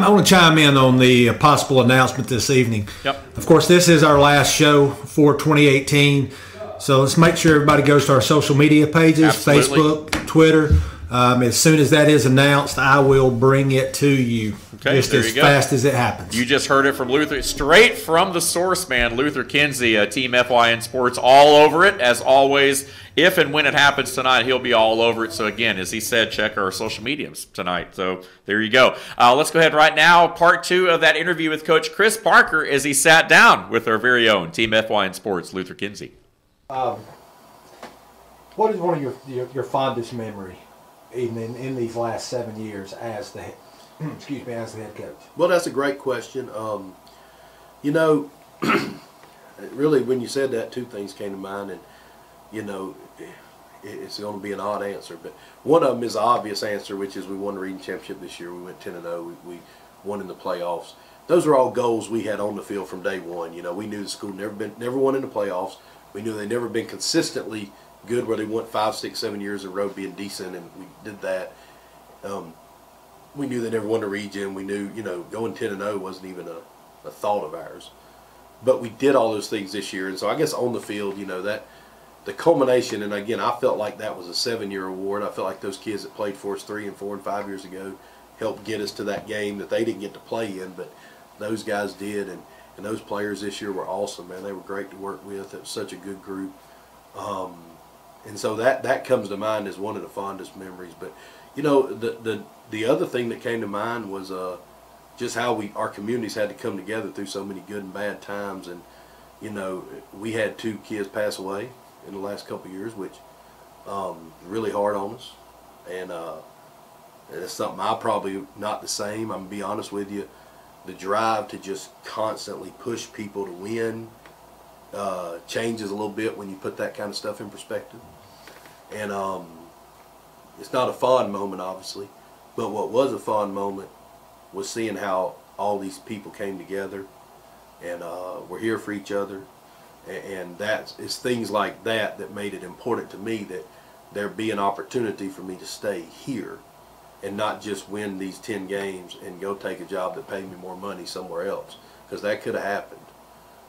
want to chime in on the possible announcement this evening. Yep. Of course, this is our last show for 2018, so let's make sure everybody goes to our social media pages, Absolutely. Facebook, Twitter. As soon as that is announced, I will bring it to you, just as fast as it happens. You just heard it from Luther, straight from the source man, Luther Kinsey, Team FYN Sports, all over it, as always. If and when it happens tonight, he'll be all over it. So, again, as he said, check our social medias tonight. So, there you go. Let's go ahead right now. Part 2 of that interview with Coach Chris Parker as he sat down with our very own Team FYN Sports, Luther Kinsey. What is one of your fondest memory, even in these last 7 years as the as the head coach? Well, that's a great question. You know, really, when you said that, two things came to mind, and you know, it's going to be an odd answer, but one of them is the obvious answer, which is we won the region championship this year. We went 10-0. We won in the playoffs. Those are all goals we had on the field from day one. You know, we knew the school never won in the playoffs. We knew they'd never been consistently good, where they went 5, 6, 7 years in a row being decent, and we did that. We knew they never won the region. We knew, you know, going 10-0 wasn't even a thought of ours. But we did all those things this year, and so I guess on the field, you know, that the culmination, and again, I felt like that was a 7-year award. I felt like those kids that played for us 3 and 4 and 5 years ago helped get us to that game that they didn't get to play in, but those guys did, and those players this year were awesome, man. They were great to work with. It was such a good group. And so that comes to mind as one of the fondest memories. But, you know, the other thing that came to mind was just how our communities had to come together through so many good and bad times. And, you know, we had 2 kids pass away in the last couple of years, which really hard on us. And it's something I probably not the same. I'm going to be honest with you. The drive to just constantly push people to win changes a little bit when you put that kind of stuff in perspective. And it's not a fond moment, obviously, but what was a fond moment was seeing how all these people came together and were here for each other. And it's things like that that made it important to me that there be an opportunity for me to stay here and not just win these 10 games and go take a job that paid me more money somewhere else, because that could have happened.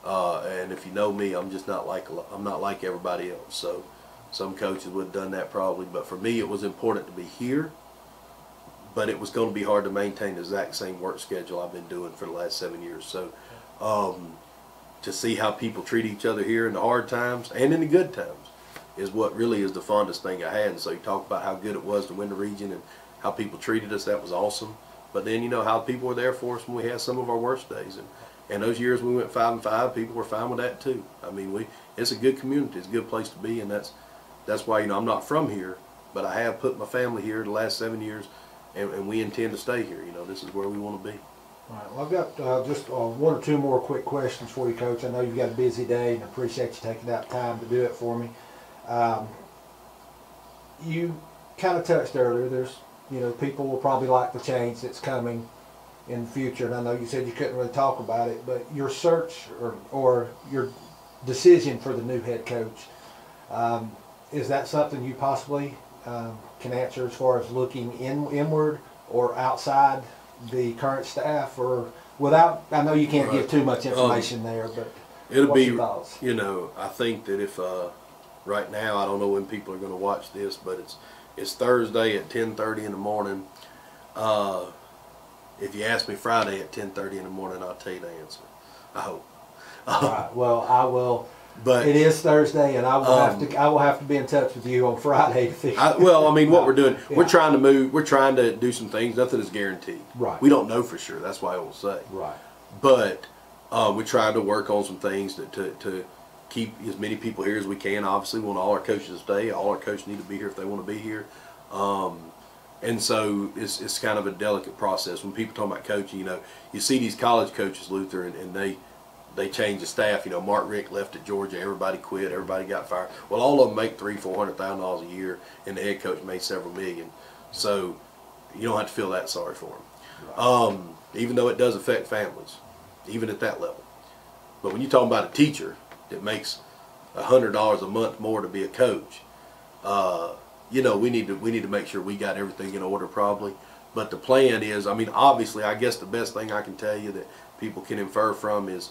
And if you know me, I'm not like everybody else. So some coaches would have done that probably, but for me, it was important to be here. But it was going to be hard to maintain the exact same work schedule I've been doing for the last 7 years. So to see how people treat each other here in the hard times and in the good times is what really is the fondest thing I had. And so you talk about how good it was to win the region and how people treated us. That was awesome. But then, you know, how people were there for us when we had some of our worst days. And those years we went 5 and 5, people were fine with that too. I mean, it's a good community. It's a good place to be, and that's why, you know, I'm not from here, but I have put my family here the last 7 years, and we intend to stay here. You know, this is where we want to be. All right. Well, I've got just 1 or 2 more quick questions for you, Coach. I know you've got a busy day, and I appreciate you taking that time to do it for me. You kind of touched earlier. There's, you know, people will probably like the change that's coming in the future, and I know you said you couldn't really talk about it, but your search or your decision for the new head coach, is that something you possibly can answer as far as looking inward or outside the current staff, or without, I know you can't give too much information there, but it'll what's be, your thoughts? you know, I think that if right now, I don't know when people are going to watch this, but it's Thursday at 10:30 in the morning. If you ask me Friday at 10:30 in the morning, I'll tell you the answer. I hope. All right. Well, I will. But it is Thursday, and I will have to be in touch with you on Friday to figure. Well, I mean, what we're doing, we're trying to move. We're trying to do some things. Nothing is guaranteed. Right. We don't know for sure. That's why I will say. Right. But we're trying to work on some things to keep as many people here as we can. Obviously, we want all our coaches to stay. All our coaches need to be here if they want to be here. And so it's kind of a delicate process. When people talk about coaching, you know, you see these college coaches, Luther, and they changed the staff. You know, Mark Rick left at Georgia. Everybody quit. Everybody got fired. Well, all of them make $300,000-$400,000 a year, and the head coach made several million. So you don't have to feel that sorry for them. Even though it does affect families, even at that level. But when you're talking about a teacher that makes $100 a month more to be a coach, you know, we need to make sure we got everything in order probably. But the plan is, I mean, obviously, I guess the best thing I can tell you that people can infer from is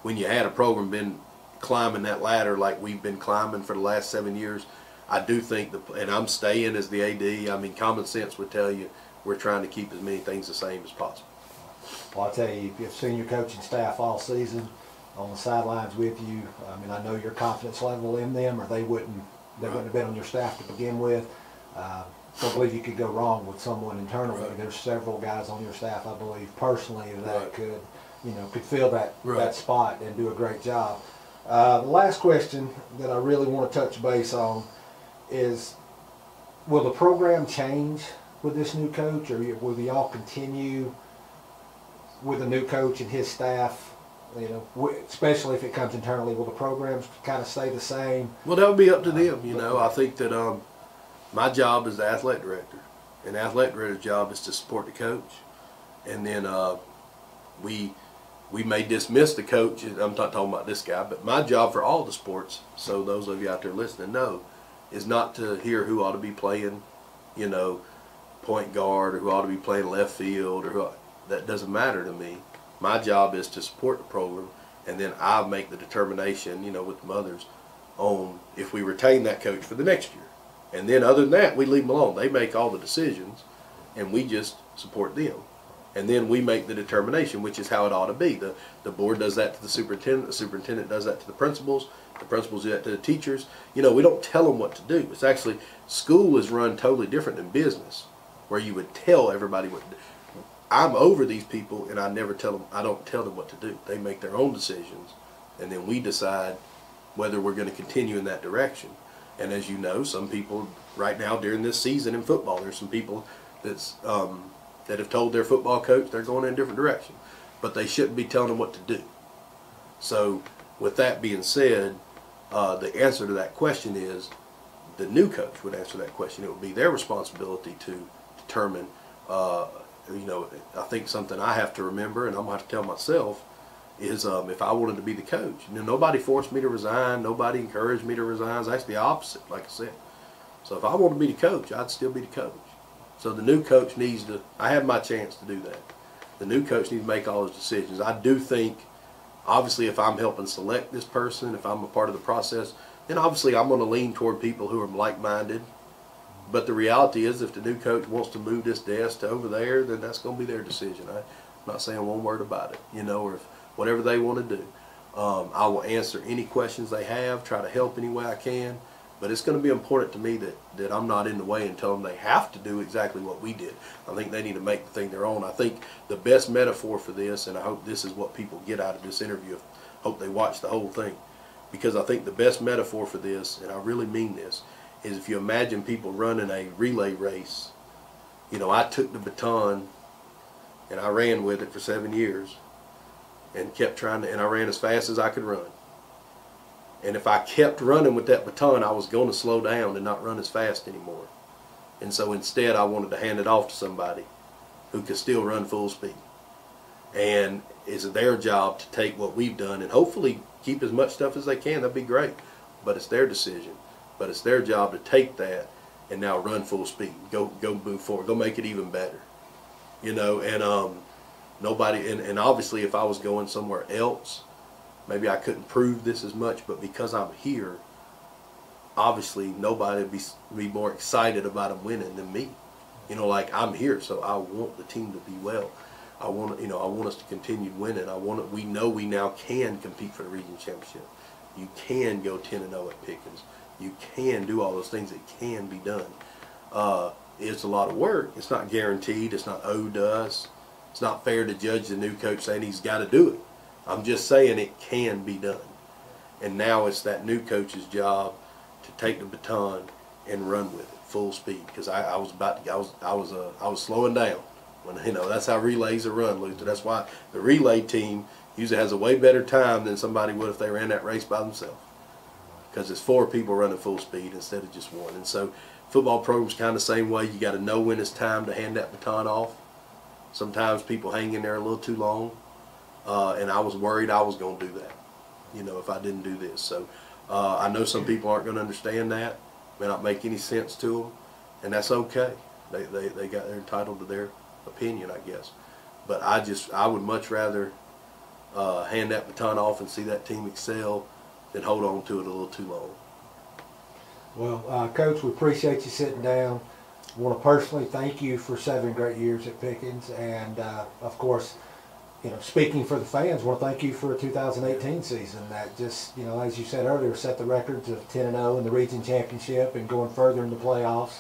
when you had a program been climbing that ladder like we've been climbing for the last 7 years, I do think, and I'm staying as the AD, I mean, common sense would tell you we're trying to keep as many things the same as possible. Well, I'll tell you, if you've seen your coaching staff all season on the sidelines with you, I mean, I know your confidence level in them, or they wouldn't have been on your staff to begin with. Don't believe you could go wrong with someone internally. Right. There's several guys on your staff, I believe, personally, that Right. could fill that Right. that spot and do a great job. The last question that I really want to touch base on is, will the program change with this new coach, or will y'all continue with a new coach and his staff? You know, especially if it comes internally, will the programs kind of stay the same? Well, that would be up to them. You know, I think that my job is the athletic director, and the athletic director's job is to support the coach. And then we may dismiss the coach. I'm not talking about this guy, but my job for all the sports, so those of you out there listening know, is not to hear who ought to be playing, you know, point guard, or who ought to be playing left field, or that doesn't matter to me. My job is to support the program, and then I make the determination, you know, with the mothers on if we retain that coach for the next year. And then other than that, we leave them alone. They make all the decisions, and we just support them. And then we make the determination, which is how it ought to be. The board does that to the superintendent does that to the principals do that to the teachers. You know, we don't tell them what to do. It's actually, school is run totally different than business, where you would tell everybody what to do. I'm over these people, and I never tell them, I don't tell them what to do. They make their own decisions, and then we decide whether we're going to continue in that direction. And as you know, some people right now during this season in football, there's some people that have told their football coach they're going in a different direction, but they shouldn't be telling them what to do. So with that being said, the answer to that question is the new coach would answer that question. It would be their responsibility to determine, you know, I think something I have to remember, and I'm going to have to tell myself, is if I wanted to be the coach. You know, nobody forced me to resign. Nobody encouraged me to resign. It's actually the opposite, like I said. So if I want to be the coach, I'd still be the coach. So the new coach needs to, I have my chance to do that. The new coach needs to make all those decisions. I do think, obviously, if I'm helping select this person, if I'm a part of the process, then obviously I'm going to lean toward people who are like-minded. But the reality is, if the new coach wants to move this desk to over there, then that's going to be their decision. I'm not saying one word about it, you know, or if whatever they want to do. I will answer any questions they have, try to help any way I can. But it's going to be important to me that I'm not in the way and tell them they have to do exactly what we did. I think they need to make the thing their own. I think the best metaphor for this, and I hope this is what people get out of this interview, I hope they watch the whole thing, because I think the best metaphor for this, and I really mean this, is if you imagine people running a relay race. You know, I took the baton and I ran with it for 7 years and kept trying to, and I ran as fast as I could run. And if I kept running with that baton, I was going to slow down and not run as fast anymore. And so instead, I wanted to hand it off to somebody who could still run full speed. And it's their job to take what we've done and hopefully keep as much stuff as they can. That'd be great. But it's their decision. But it's their job to take that and now run full speed. Go move forward. Go make it even better. You know, and nobody, and obviously if I was going somewhere else, maybe I couldn't prove this as much, but because I'm here, obviously nobody would be more excited about them winning than me. You know, like, I'm here, so I want the team to be well. I want, you know, I want us to continue winning. We know we now can compete for the region championship. You can go 10-0 at Pickens. You can do all those things. It can be done. It's a lot of work. It's not guaranteed. It's not owed to us. It's not fair to judge the new coach saying he's got to do it. I'm just saying it can be done. And now it's that new coach's job to take the baton and run with it full speed. Because I was slowing down. When, you know, that's how relays are run, Luther. That's why the relay team usually has a way better time than somebody would if they ran that race by themselves. Because it's 4 people running full speed instead of just 1. And so football program's kind of the same way. You got to know when it's time to hand that baton off. Sometimes people hang in there a little too long, and I was worried I was going to do that, if I didn't do this. So I know some people aren't going to understand that. It may not make any sense to them, and that's okay. They're entitled to their opinion, I guess. But I would much rather hand that baton off and see that team excel than hold on to it a little too long. Well, Coach, we appreciate you sitting down. I want to personally thank you for 7 great years at Pickens, and of course, speaking for the fans, I want to thank you for a 2018 season that just, as you said earlier, set the records of 10-0 in the region championship and going further in the playoffs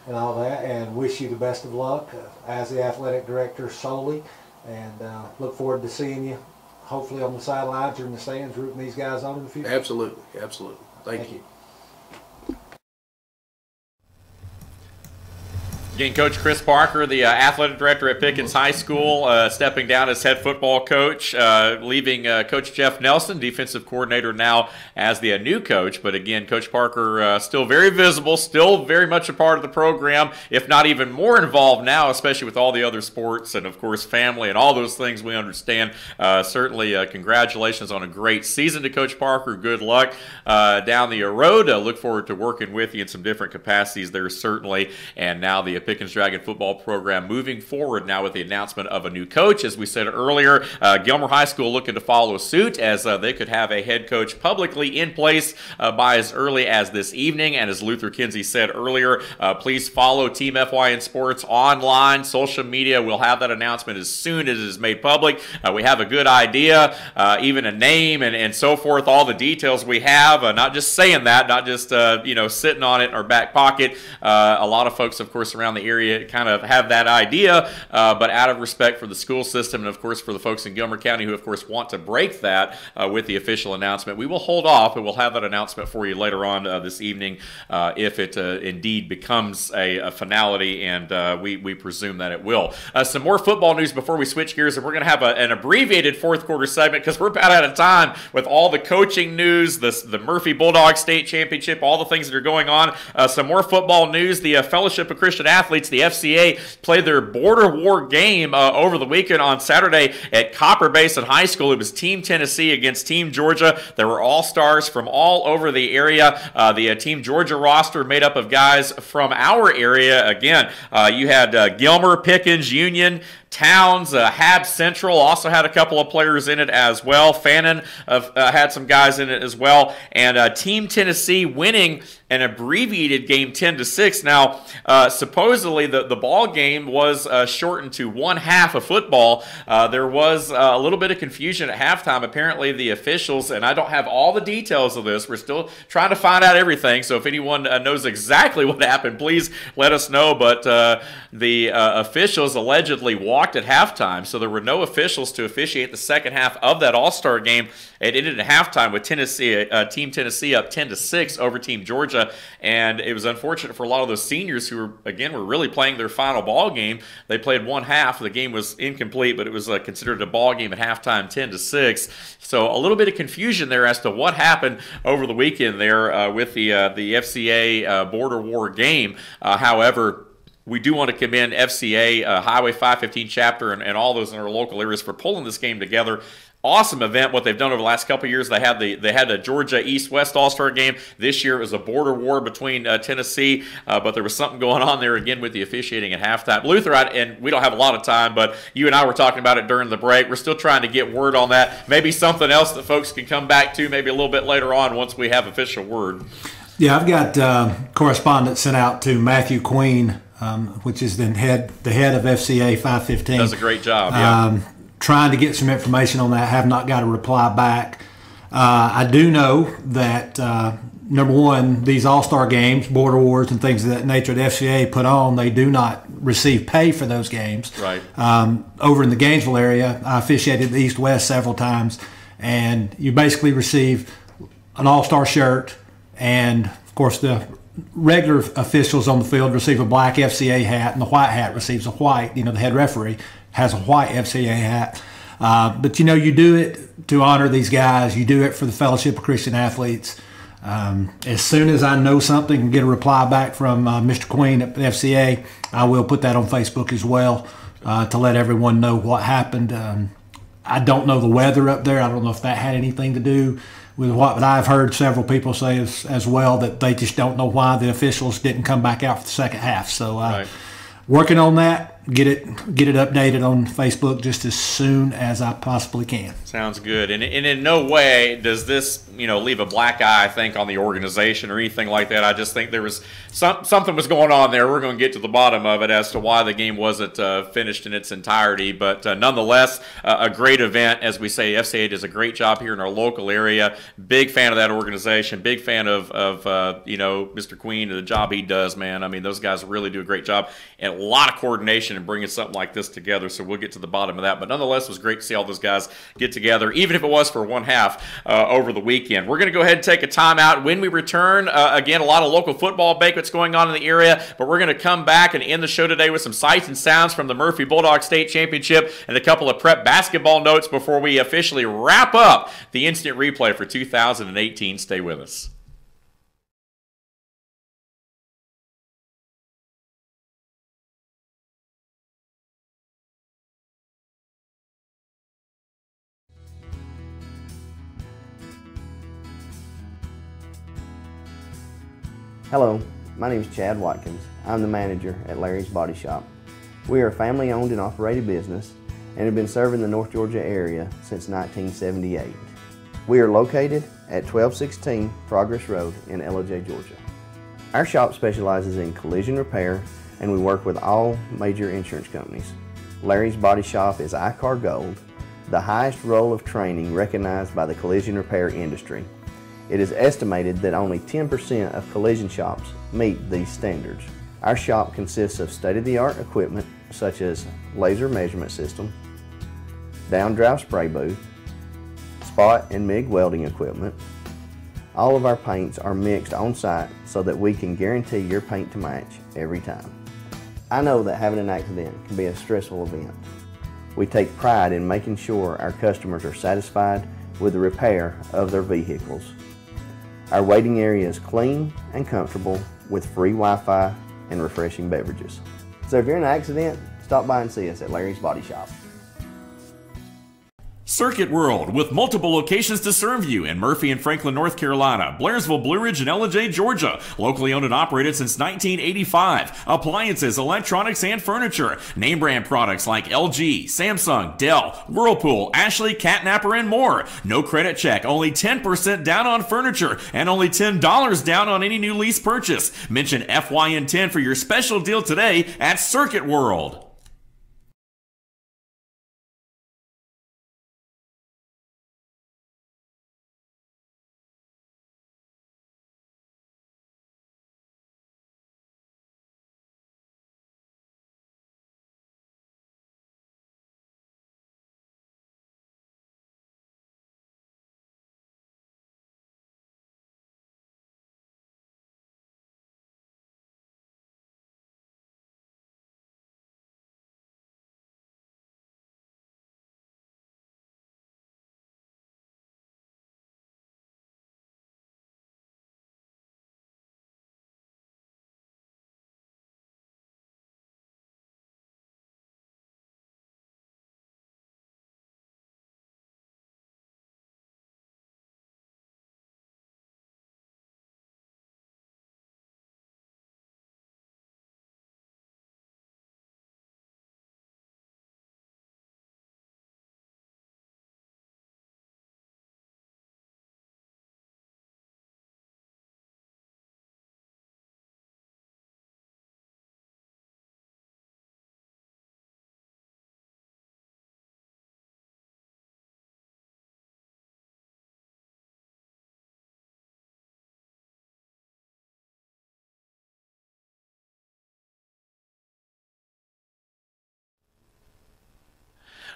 and all that, and wish you the best of luck as the athletic director solely, and look forward to seeing you hopefully on the sidelines or in the stands rooting these guys on in the future. Absolutely. Thank you. Again, Coach Chris Parker, the athletic director at Pickens High School, stepping down as head football coach, leaving Coach Jeff Nelson, defensive coordinator, now as the new coach. But again, Coach Parker still very visible, still very much a part of the program, if not even more involved now, especially with all the other sports and, of course, family and all those things we understand. Certainly, congratulations on a great season to Coach Parker. Good luck down the road. Look forward to working with you in some different capacities there, certainly. And now the Pickens Dragon football program moving forward now with the announcement of a new coach. As we said earlier, Gilmer High School looking to follow suit as they could have a head coach publicly in place by as early as this evening. And as Luther Kinsey said earlier, please follow Team FYN Sports online, social media. We'll have that announcement as soon as it is made public. We have a good idea, even a name and so forth, all the details we have, not just saying that, not just sitting on it in our back pocket. A lot of folks, of course, around the area kind of have that idea, but out of respect for the school system and, of course, for the folks in Gilmer County who, of course, want to break that with the official announcement, we will hold off and we'll have that announcement for you later on this evening if it indeed becomes a finality, and we presume that it will. Some more football news before we switch gears, and we're going to have an abbreviated fourth quarter segment because we're about out of time with all the coaching news, the Murphy Bulldogs State Championship, all the things that are going on. Some more football news. The Fellowship of Christian Athletes, the FCA, played their border war game over the weekend on Saturday at Copper Basin High School. It was Team Tennessee against Team Georgia. There were all-stars from all over the area. The Team Georgia roster made up of guys from our area. Again, you had Gilmer, Pickens, Union, Towns, Hab Central also had a couple of players in it as well. Fannin had some guys in it as well. And Team Tennessee winning an abbreviated game 10-6. Now, supposedly the ball game was shortened to one half of football. There was a little bit of confusion at halftime. Apparently the officials, and I don't have all the details of this, we're still trying to find out everything. So if anyone knows exactly what happened, please let us know. But the officials allegedly walked at halftime, so there were no officials to officiate the second half of that All-Star game. It ended at halftime with Team Tennessee up 10-6 over Team Georgia, and it was unfortunate for a lot of those seniors who were really playing their final ball game. They played one half. The game was incomplete, but it was considered a ball game at halftime, 10-6. So a little bit of confusion there as to what happened over the weekend there with the FCA border war game. However, we do want to commend FCA, Highway 515 chapter, and all those in our local areas for pulling this game together. Awesome event, what they've done over the last couple of years. They had a Georgia East-West All-Star game. This year it was a border war between Tennessee, but there was something going on there again with the officiating at halftime. Luther, and we don't have a lot of time, but you and I were talking about it during the break. We're still trying to get word on that. Maybe something else that folks can come back to maybe a little bit later on once we have official word. Yeah, I've got correspondence sent out to Matthew Queen, which is the head of FCA 515. Does a great job, yeah. Trying to get some information on that. Have not got a reply back. I do know that, number one, these all-star games, border wars and things of that nature that FCA put on, they do not receive pay for those games. Right. Over in the Gainesville area, I officiated the East-West several times, and you basically receive an all-star shirt, and, of course, the regular officials on the field receive a black FCA hat, and the white hat receives a white. The head referee has a white FCA hat. But, you do it to honor these guys. You do it for the Fellowship of Christian Athletes. As soon as I know something and get a reply back from Mr. Queen at the FCA, I will put that on Facebook as well to let everyone know what happened. I don't know the weather up there. I don't know if that had anything to do with what, but I've heard several people say as well that they just don't know why the officials didn't come back out for the second half. So Right. Working on that, get it updated on Facebook just as soon as I possibly can. Sounds good. And in no way does this, leave a black eye, I think, on the organization or anything like that. I just think there was something was going on there. We're going to get to the bottom of it as to why the game wasn't finished in its entirety. But nonetheless, a great event. As we say, FCA does a great job here in our local area. Big fan of that organization. Big fan of Mr. Queen and the job he does, man. I mean, those guys really do a great job. And a lot of coordination in bringing something like this together, so we'll get to the bottom of that. But nonetheless, it was great to see all those guys get together, even if it was for one half over the weekend. We're going to go ahead and take a timeout. When we return, again, a lot of local football banquets going on in the area, but we're going to come back and end the show today with some sights and sounds from the Murphy Bulldogs State Championship and a couple of prep basketball notes before we officially wrap up the instant replay for 2018. Stay with us. Hello, my name is Chad Watkins. I'm the manager at Larry's Body Shop. We are a family-owned and operated business and have been serving the North Georgia area since 1978. We are located at 1216 Progress Road in LOJ, Georgia. Our shop specializes in collision repair and we work with all major insurance companies. Larry's Body Shop is ICAR Gold, the highest role of training recognized by the collision repair industry. It is estimated that only 10% of collision shops meet these standards. Our shop consists of state-of-the-art equipment such as laser measurement system, down-drive spray booth, spot and MIG welding equipment. All of our paints are mixed on-site so that we can guarantee your paint to match every time. I know that having an accident can be a stressful event. We take pride in making sure our customers are satisfied with the repair of their vehicles. Our waiting area is clean and comfortable with free Wi-Fi and refreshing beverages. So if you're in an accident, stop by and see us at Larry's Body Shop. Circuit World, with multiple locations to serve you in Murphy and Franklin, North Carolina, Blairsville, Blue Ridge, and LJ, Georgia. Locally owned and operated since 1985. Appliances, electronics, and furniture. Name brand products like LG, Samsung, Dell, Whirlpool, Ashley, Catnapper, and more. No credit check, only 10% down on furniture, and only $10 down on any new lease purchase. Mention FYN 10 for your special deal today at Circuit World.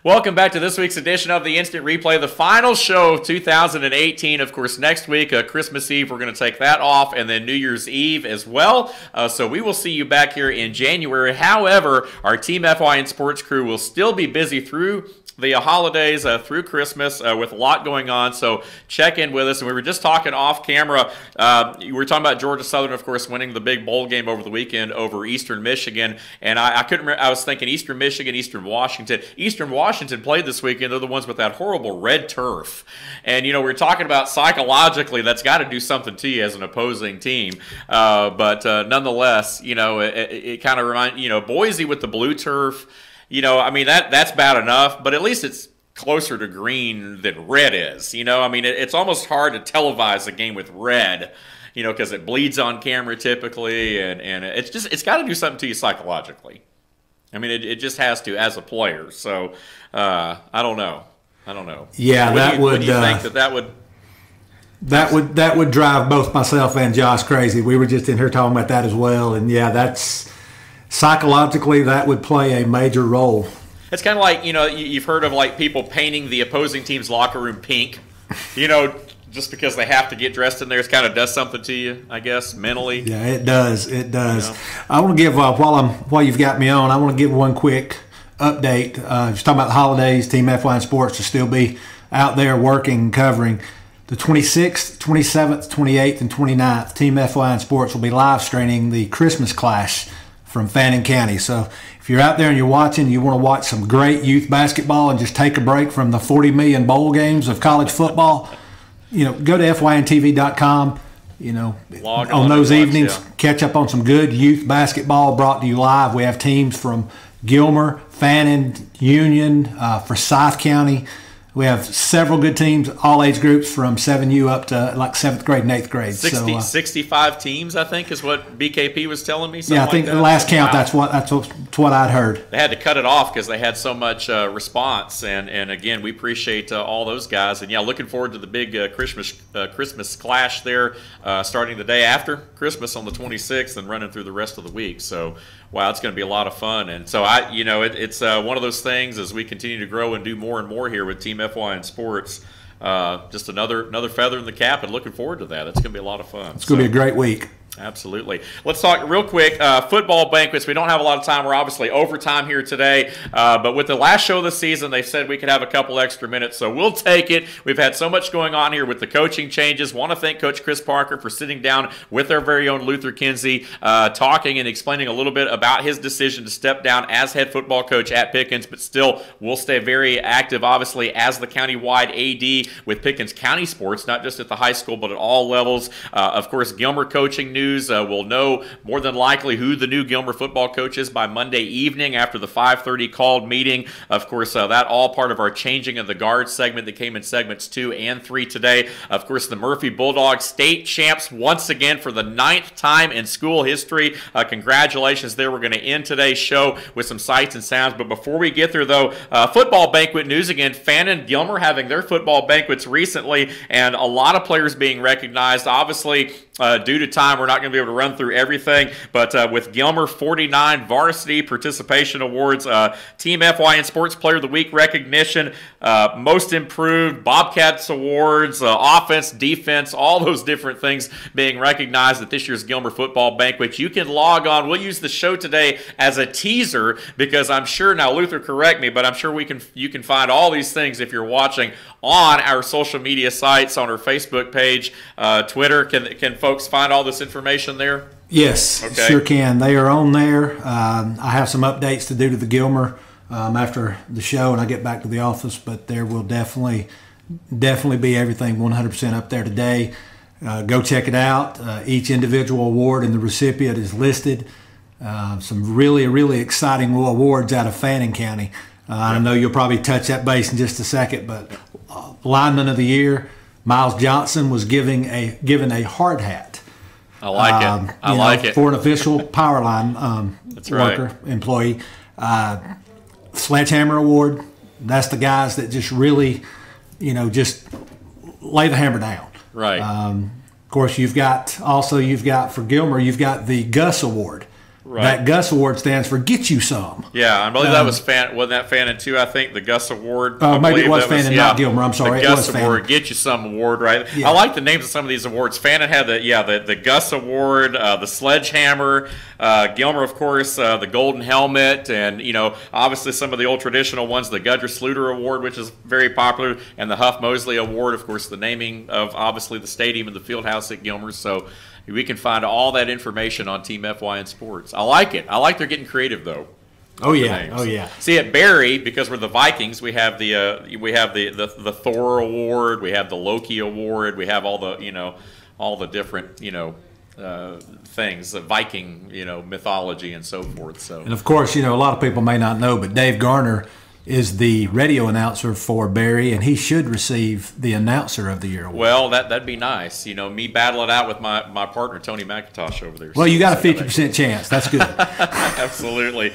Welcome back to this week's edition of the Instant Replay, the final show of 2018. Of course, next week, Christmas Eve, we're going to take that off, and then New Year's Eve as well. So we will see you back here in January. However, our Team FYN Sports crew will still be busy through the holidays through Christmas with a lot going on. So check in with us. And we were just talking off camera. We were talking about Georgia Southern, of course, winning the big bowl game over the weekend over Eastern Michigan. And I couldn't remember. I was thinking Eastern Michigan, Eastern Washington. Eastern Washington played this weekend. They're the ones with that horrible red turf. And, we were talking about psychologically, that's got to do something to you as an opposing team. But nonetheless, it kind of reminds, Boise with the blue turf. That's bad enough, but at least it's closer to green than red is. It's almost hard to televise a game with red, because it bleeds on camera typically, and it's got to do something to you psychologically. It just has to as a player. So I don't know. Yeah, would you think that would? That would drive both myself and Josh crazy. We were just in here talking about that as well, and yeah, that's. Psychologically, that would play a major role. It's kind of like, you've heard of like people painting the opposing team's locker room pink, just because they have to get dressed in there. It kind of does something to you, I guess, mentally. Yeah, it does. It does. I want to give, while you've got me on, I want to give one quick update. Just talking about the holidays, Team FYN Sports will still be out there working and covering. The 26th, 27th, 28th, and 29th, Team FYN Sports will be live streaming the Christmas Clash from Fannin County. So if you're out there and you're watching, you want to watch some great youth basketball and just take a break from the 40 million bowl games of college football, go to FYNTV.com, on those evenings, catch up on some good youth basketball brought to you live. We have teams from Gilmer, Fannin, Union, Forsyth County. We have several good teams, all age groups from 7U up to like 7th grade and 8th grade. 65 teams, I think, is what BKP was telling me. Yeah, I think the last count, that's what I'd heard. They had to cut it off because they had so much response, and again, we appreciate all those guys. And yeah, looking forward to the big Christmas clash there, starting the day after Christmas on the 26th and running through the rest of the week. So. Wow, it's going to be a lot of fun. And so, it's one of those things as we continue to grow and do more and more here with Team FYN Sports. Just another feather in the cap, and looking forward to that. It's going to be a lot of fun. It's going to be a great week. Absolutely. Let's talk real quick. Football banquets. We don't have a lot of time. We're obviously overtime here today. But with the last show of the season, they said we could have a couple extra minutes. So we'll take it. We've had so much going on here with the coaching changes. Want to thank Coach Chris Parker for sitting down with our very own Luther Kinsey, talking and explaining a little bit about his decision to step down as head football coach at Pickens, but still will stay very active, obviously, as the county-wide AD with Pickens County Sports, not just at the high school, but at all levels. Of course, Gilmer coaching news. We'll know more than likely who the new Gilmer football coach is by Monday evening after the 5:30 called meeting. Of course, that all part of our changing of the guard segment that came in segments 2 and 3 today. Of course, the Murphy Bulldogs state champs once again for the 9th time in school history. Congratulations there. We're going to end today's show with some sights and sounds. But before we get there, though, football banquet news again. Fannin, Gilmer having their football banquets recently, and a lot of players being recognized. Obviously, due to time, we're not going to be able to run through everything, but with Gilmer, 49 varsity participation awards, Team FYN Sports Player of the Week recognition, Most Improved, Bobcats awards, offense, defense, all those different things being recognized at this year's Gilmer football banquet. You can log on. We'll use the show today as a teaser because I'm sure, now Luther, correct me, but I'm sure you can find all these things if you're watching on our social media sites, on our Facebook page, Twitter. Can folks find all this information there? Yes, okay. Sure can. They are on there. I have some updates to do to the Gilmer after the show and I get back to the office, but there will definitely be everything 100% up there today. Go check it out. Each individual award and the recipient is listed. Some really, really exciting awards out of Fannin County. I know you'll probably touch that base in just a second, but Lineman of the Year, Miles Johnson, was given a hard hat. I like it. I like it. For an official power line worker, employee. Sledgehammer Award, that's the guys that just really, just lay the hammer down. Right. Of course, you've got for Gilmer, you've got the Gus Award. Right. That Gus Award stands for Get You Some. Yeah, I believe that was wasn't that Fannin too? I think the Gus Award. Maybe it was Fannin, not Gilmer. I'm sorry, the it was Gus Award, Fannin. Get You Some Award, right? Yeah. I like the names of some of these awards. Fannin had the Gus Award, the Sledgehammer. Gilmer, of course, the Golden Helmet, and obviously some of the old traditional ones, the Gudress Sluter Award, which is very popular, and the Huff Mosley Award, of course, the naming of obviously the stadium and the field house at Gilmer. So we can find all that information on Team FYN Sports. I like it. I like they're getting creative though. Oh yeah, oh yeah. See, at Barry, because we're the Vikings, we have the Thor Award, we have the Loki Award, we have all the different things, the Viking mythology and so forth. So, and of course, a lot of people may not know, but Dave Garner is the radio announcer for Barry, and he should receive the Announcer of the Year award. Well, that'd be nice. Me battle it out with my partner Tony McIntosh over there. Well, you got a 50% chance. That's good. Absolutely.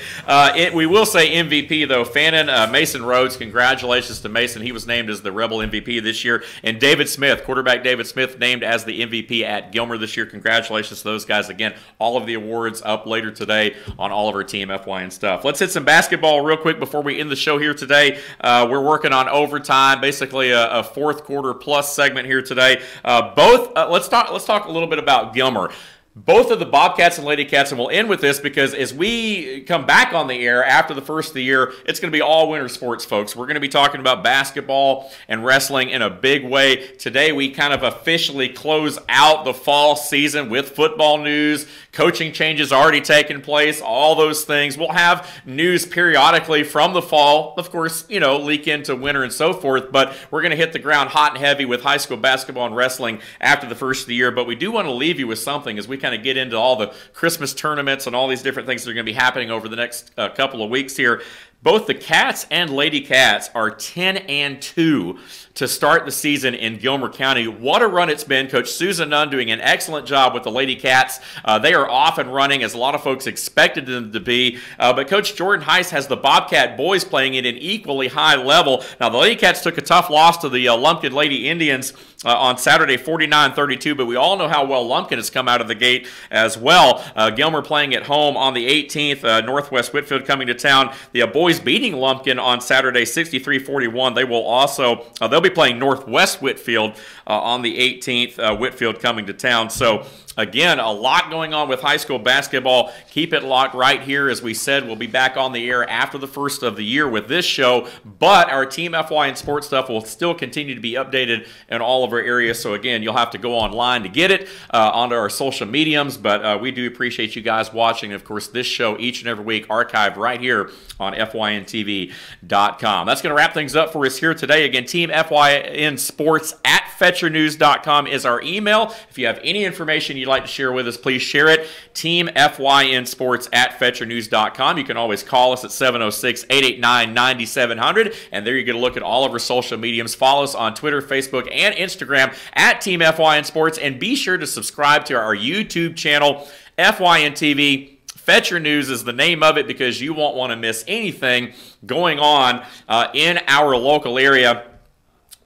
We will say MVP though. Fannin, Mason Rhodes. Congratulations to Mason. He was named as the Rebel MVP this year, and David Smith, quarterback David Smith, named as the MVP at Gilmer this year. Congratulations to those guys again. All of the awards up later today on all of our Team FYN stuff. Let's hit some basketball real quick before we end the show here today. We're working on overtime, basically a fourth quarter plus segment here today. Let's talk a little bit about Gilmer. Both of the Bobcats and Lady Cats, and we'll end with this because as we come back on the air after the first of the year, it's going to be all winter sports, folks. We're going to be talking about basketball and wrestling in a big way. Today, we kind of officially close out the fall season with football news. Coaching changes already taking place, all those things. We'll have news periodically from the fall, of course, leak into winter and so forth, but we're going to hit the ground hot and heavy with high school basketball and wrestling after the first of the year. But we do want to leave you with something as we kind of get into all the Christmas tournaments and all these different things that are going to be happening over the next couple of weeks here. Both the Cats and Lady Cats are 10-2 to start the season in Gilmer County. What a run it's been. Coach Susan Nunn doing an excellent job with the Lady Cats. They are off and running as a lot of folks expected them to be. But Coach Jordan Heiss has the Bobcat boys playing at an equally high level. Now, the Lady Cats took a tough loss to the Lumpkin Lady Indians on Saturday, 49-32, but we all know how well Lumpkin has come out of the gate as well. Gilmer playing at home on the 18th, Northwest Whitfield coming to town. The boys beating Lumpkin on Saturday, 63-41. They will also, they'll be playing Northwest Whitfield on the 18th, Whitfield coming to town. So, again, a lot going on with high school basketball. Keep it locked right here. As we said, we'll be back on the air after the first of the year with this show, but our Team FYN Sports stuff will still continue to be updated in all of our areas. So, again, you'll have to go online to get it onto our social mediums, but we do appreciate you guys watching. And, of course, this show each and every week archived right here on FYNTV.com. That's going to wrap things up for us here today. Again, Team FYN Sports at FetcherNews.com is our email. If you have any information you'd like to share with us, please share it. Team FYN Sports at FetcherNews.com. You can always call us at 706-889-9700, and there you get a look at all of our social mediums. Follow us on Twitter, Facebook, and Instagram at Team FYN Sports, and be sure to subscribe to our YouTube channel, FYN TV. Fetcher News is the name of it because you won't want to miss anything going on in our local area.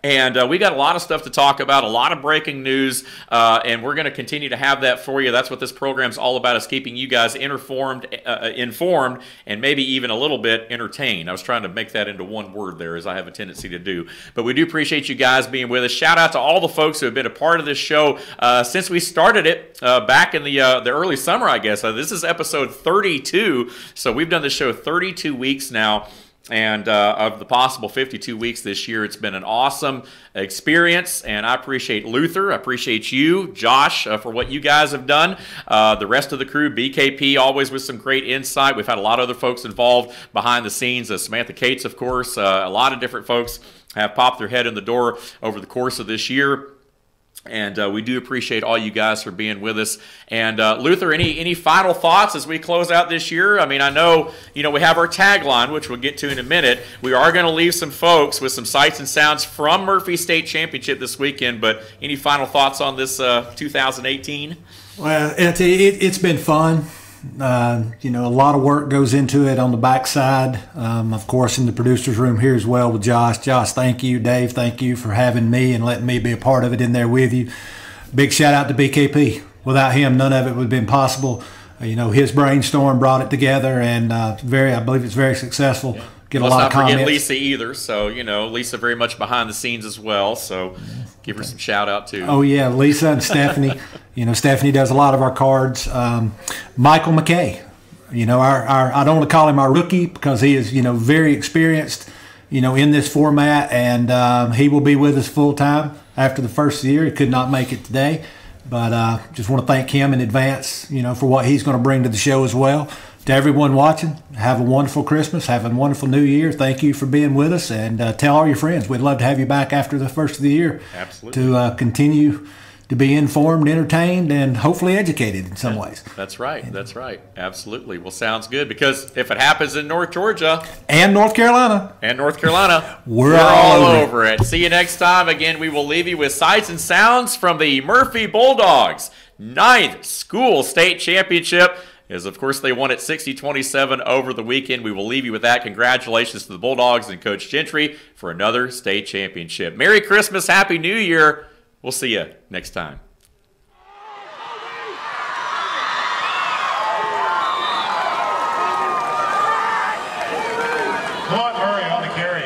And we got a lot of stuff to talk about, a lot of breaking news, and we're going to continue to have that for you. That's what this program's all about, is keeping you guys informed, and maybe even a little bit entertained. I was trying to make that into one word there, as I have a tendency to do. But we do appreciate you guys being with us. Shout out to all the folks who have been a part of this show since we started it back in the early summer, I guess. This is episode 32, so we've done this show 32 weeks now. And of the possible 52 weeks this year, it's been an awesome experience, and I appreciate Luther. I appreciate you, Josh, for what you guys have done. The rest of the crew, BKP, always with some great insight. We've had a lot of other folks involved behind the scenes. Samantha Cates, of course. A lot of different folks have popped their head in the door over the course of this year. And we do appreciate all you guys for being with us. And Luther, any final thoughts as we close out this year? I mean, I know, we have our tagline, which we'll get to in a minute. We are going to leave some folks with some sights and sounds from Murphy State Championship this weekend. But any final thoughts on this 2018? Well, it's been fun. A lot of work goes into it on the backside. Of course, in the producer's room here as well with Josh. Josh, thank you. Dave, thank you for having me and letting me be a part of it in there with you. Big shout out to BKP. Without him, none of it would have been possible. you know, his brainstorm brought it together, and I believe it's very successful. Yeah. Get Let's a lot not of comments. forget Lisa either. So, you know, Lisa very much behind the scenes as well. So give her some shout out too. Oh, yeah, Lisa and Stephanie. You know, Stephanie does a lot of our cards. Michael McKay. You know, I don't want to call him our rookie because he is, you know, very experienced, you know, in this format, and he will be with us full time after the first year. He could not make it today, but just want to thank him in advance, you know, for what he's going to bring to the show as well. To everyone watching, have a wonderful Christmas, have a wonderful New Year. Thank you for being with us, and tell all your friends. We'd love to have you back after the first of the year. Absolutely. To continue to be informed, entertained, and hopefully educated in some ways. That's right. That's right. Absolutely. Well, sounds good, because if it happens in North Georgia and North Carolina, we're all over it. See you next time. Again, we will leave you with sights and sounds from the Murphy Bulldogs 9th School State Championship. As of course they won at 60-27 over the weekend. We will leave you with that. Congratulations to the Bulldogs and Coach Gentry for another state championship. Merry Christmas, Happy New Year. We'll see you next time. Come on, Murray, on the carry.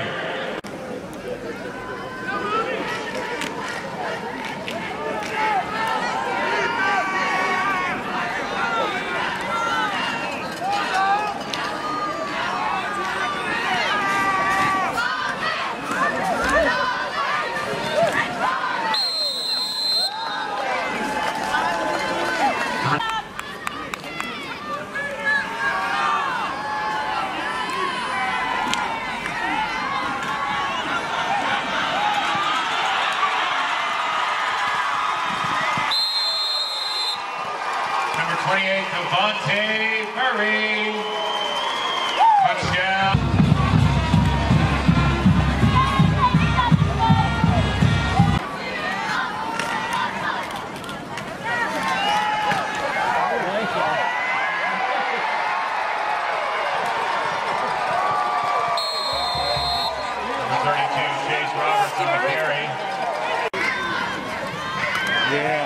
Number 28, Murray. Touchdown. Number 32, Chase Roberts on the carry. Yeah.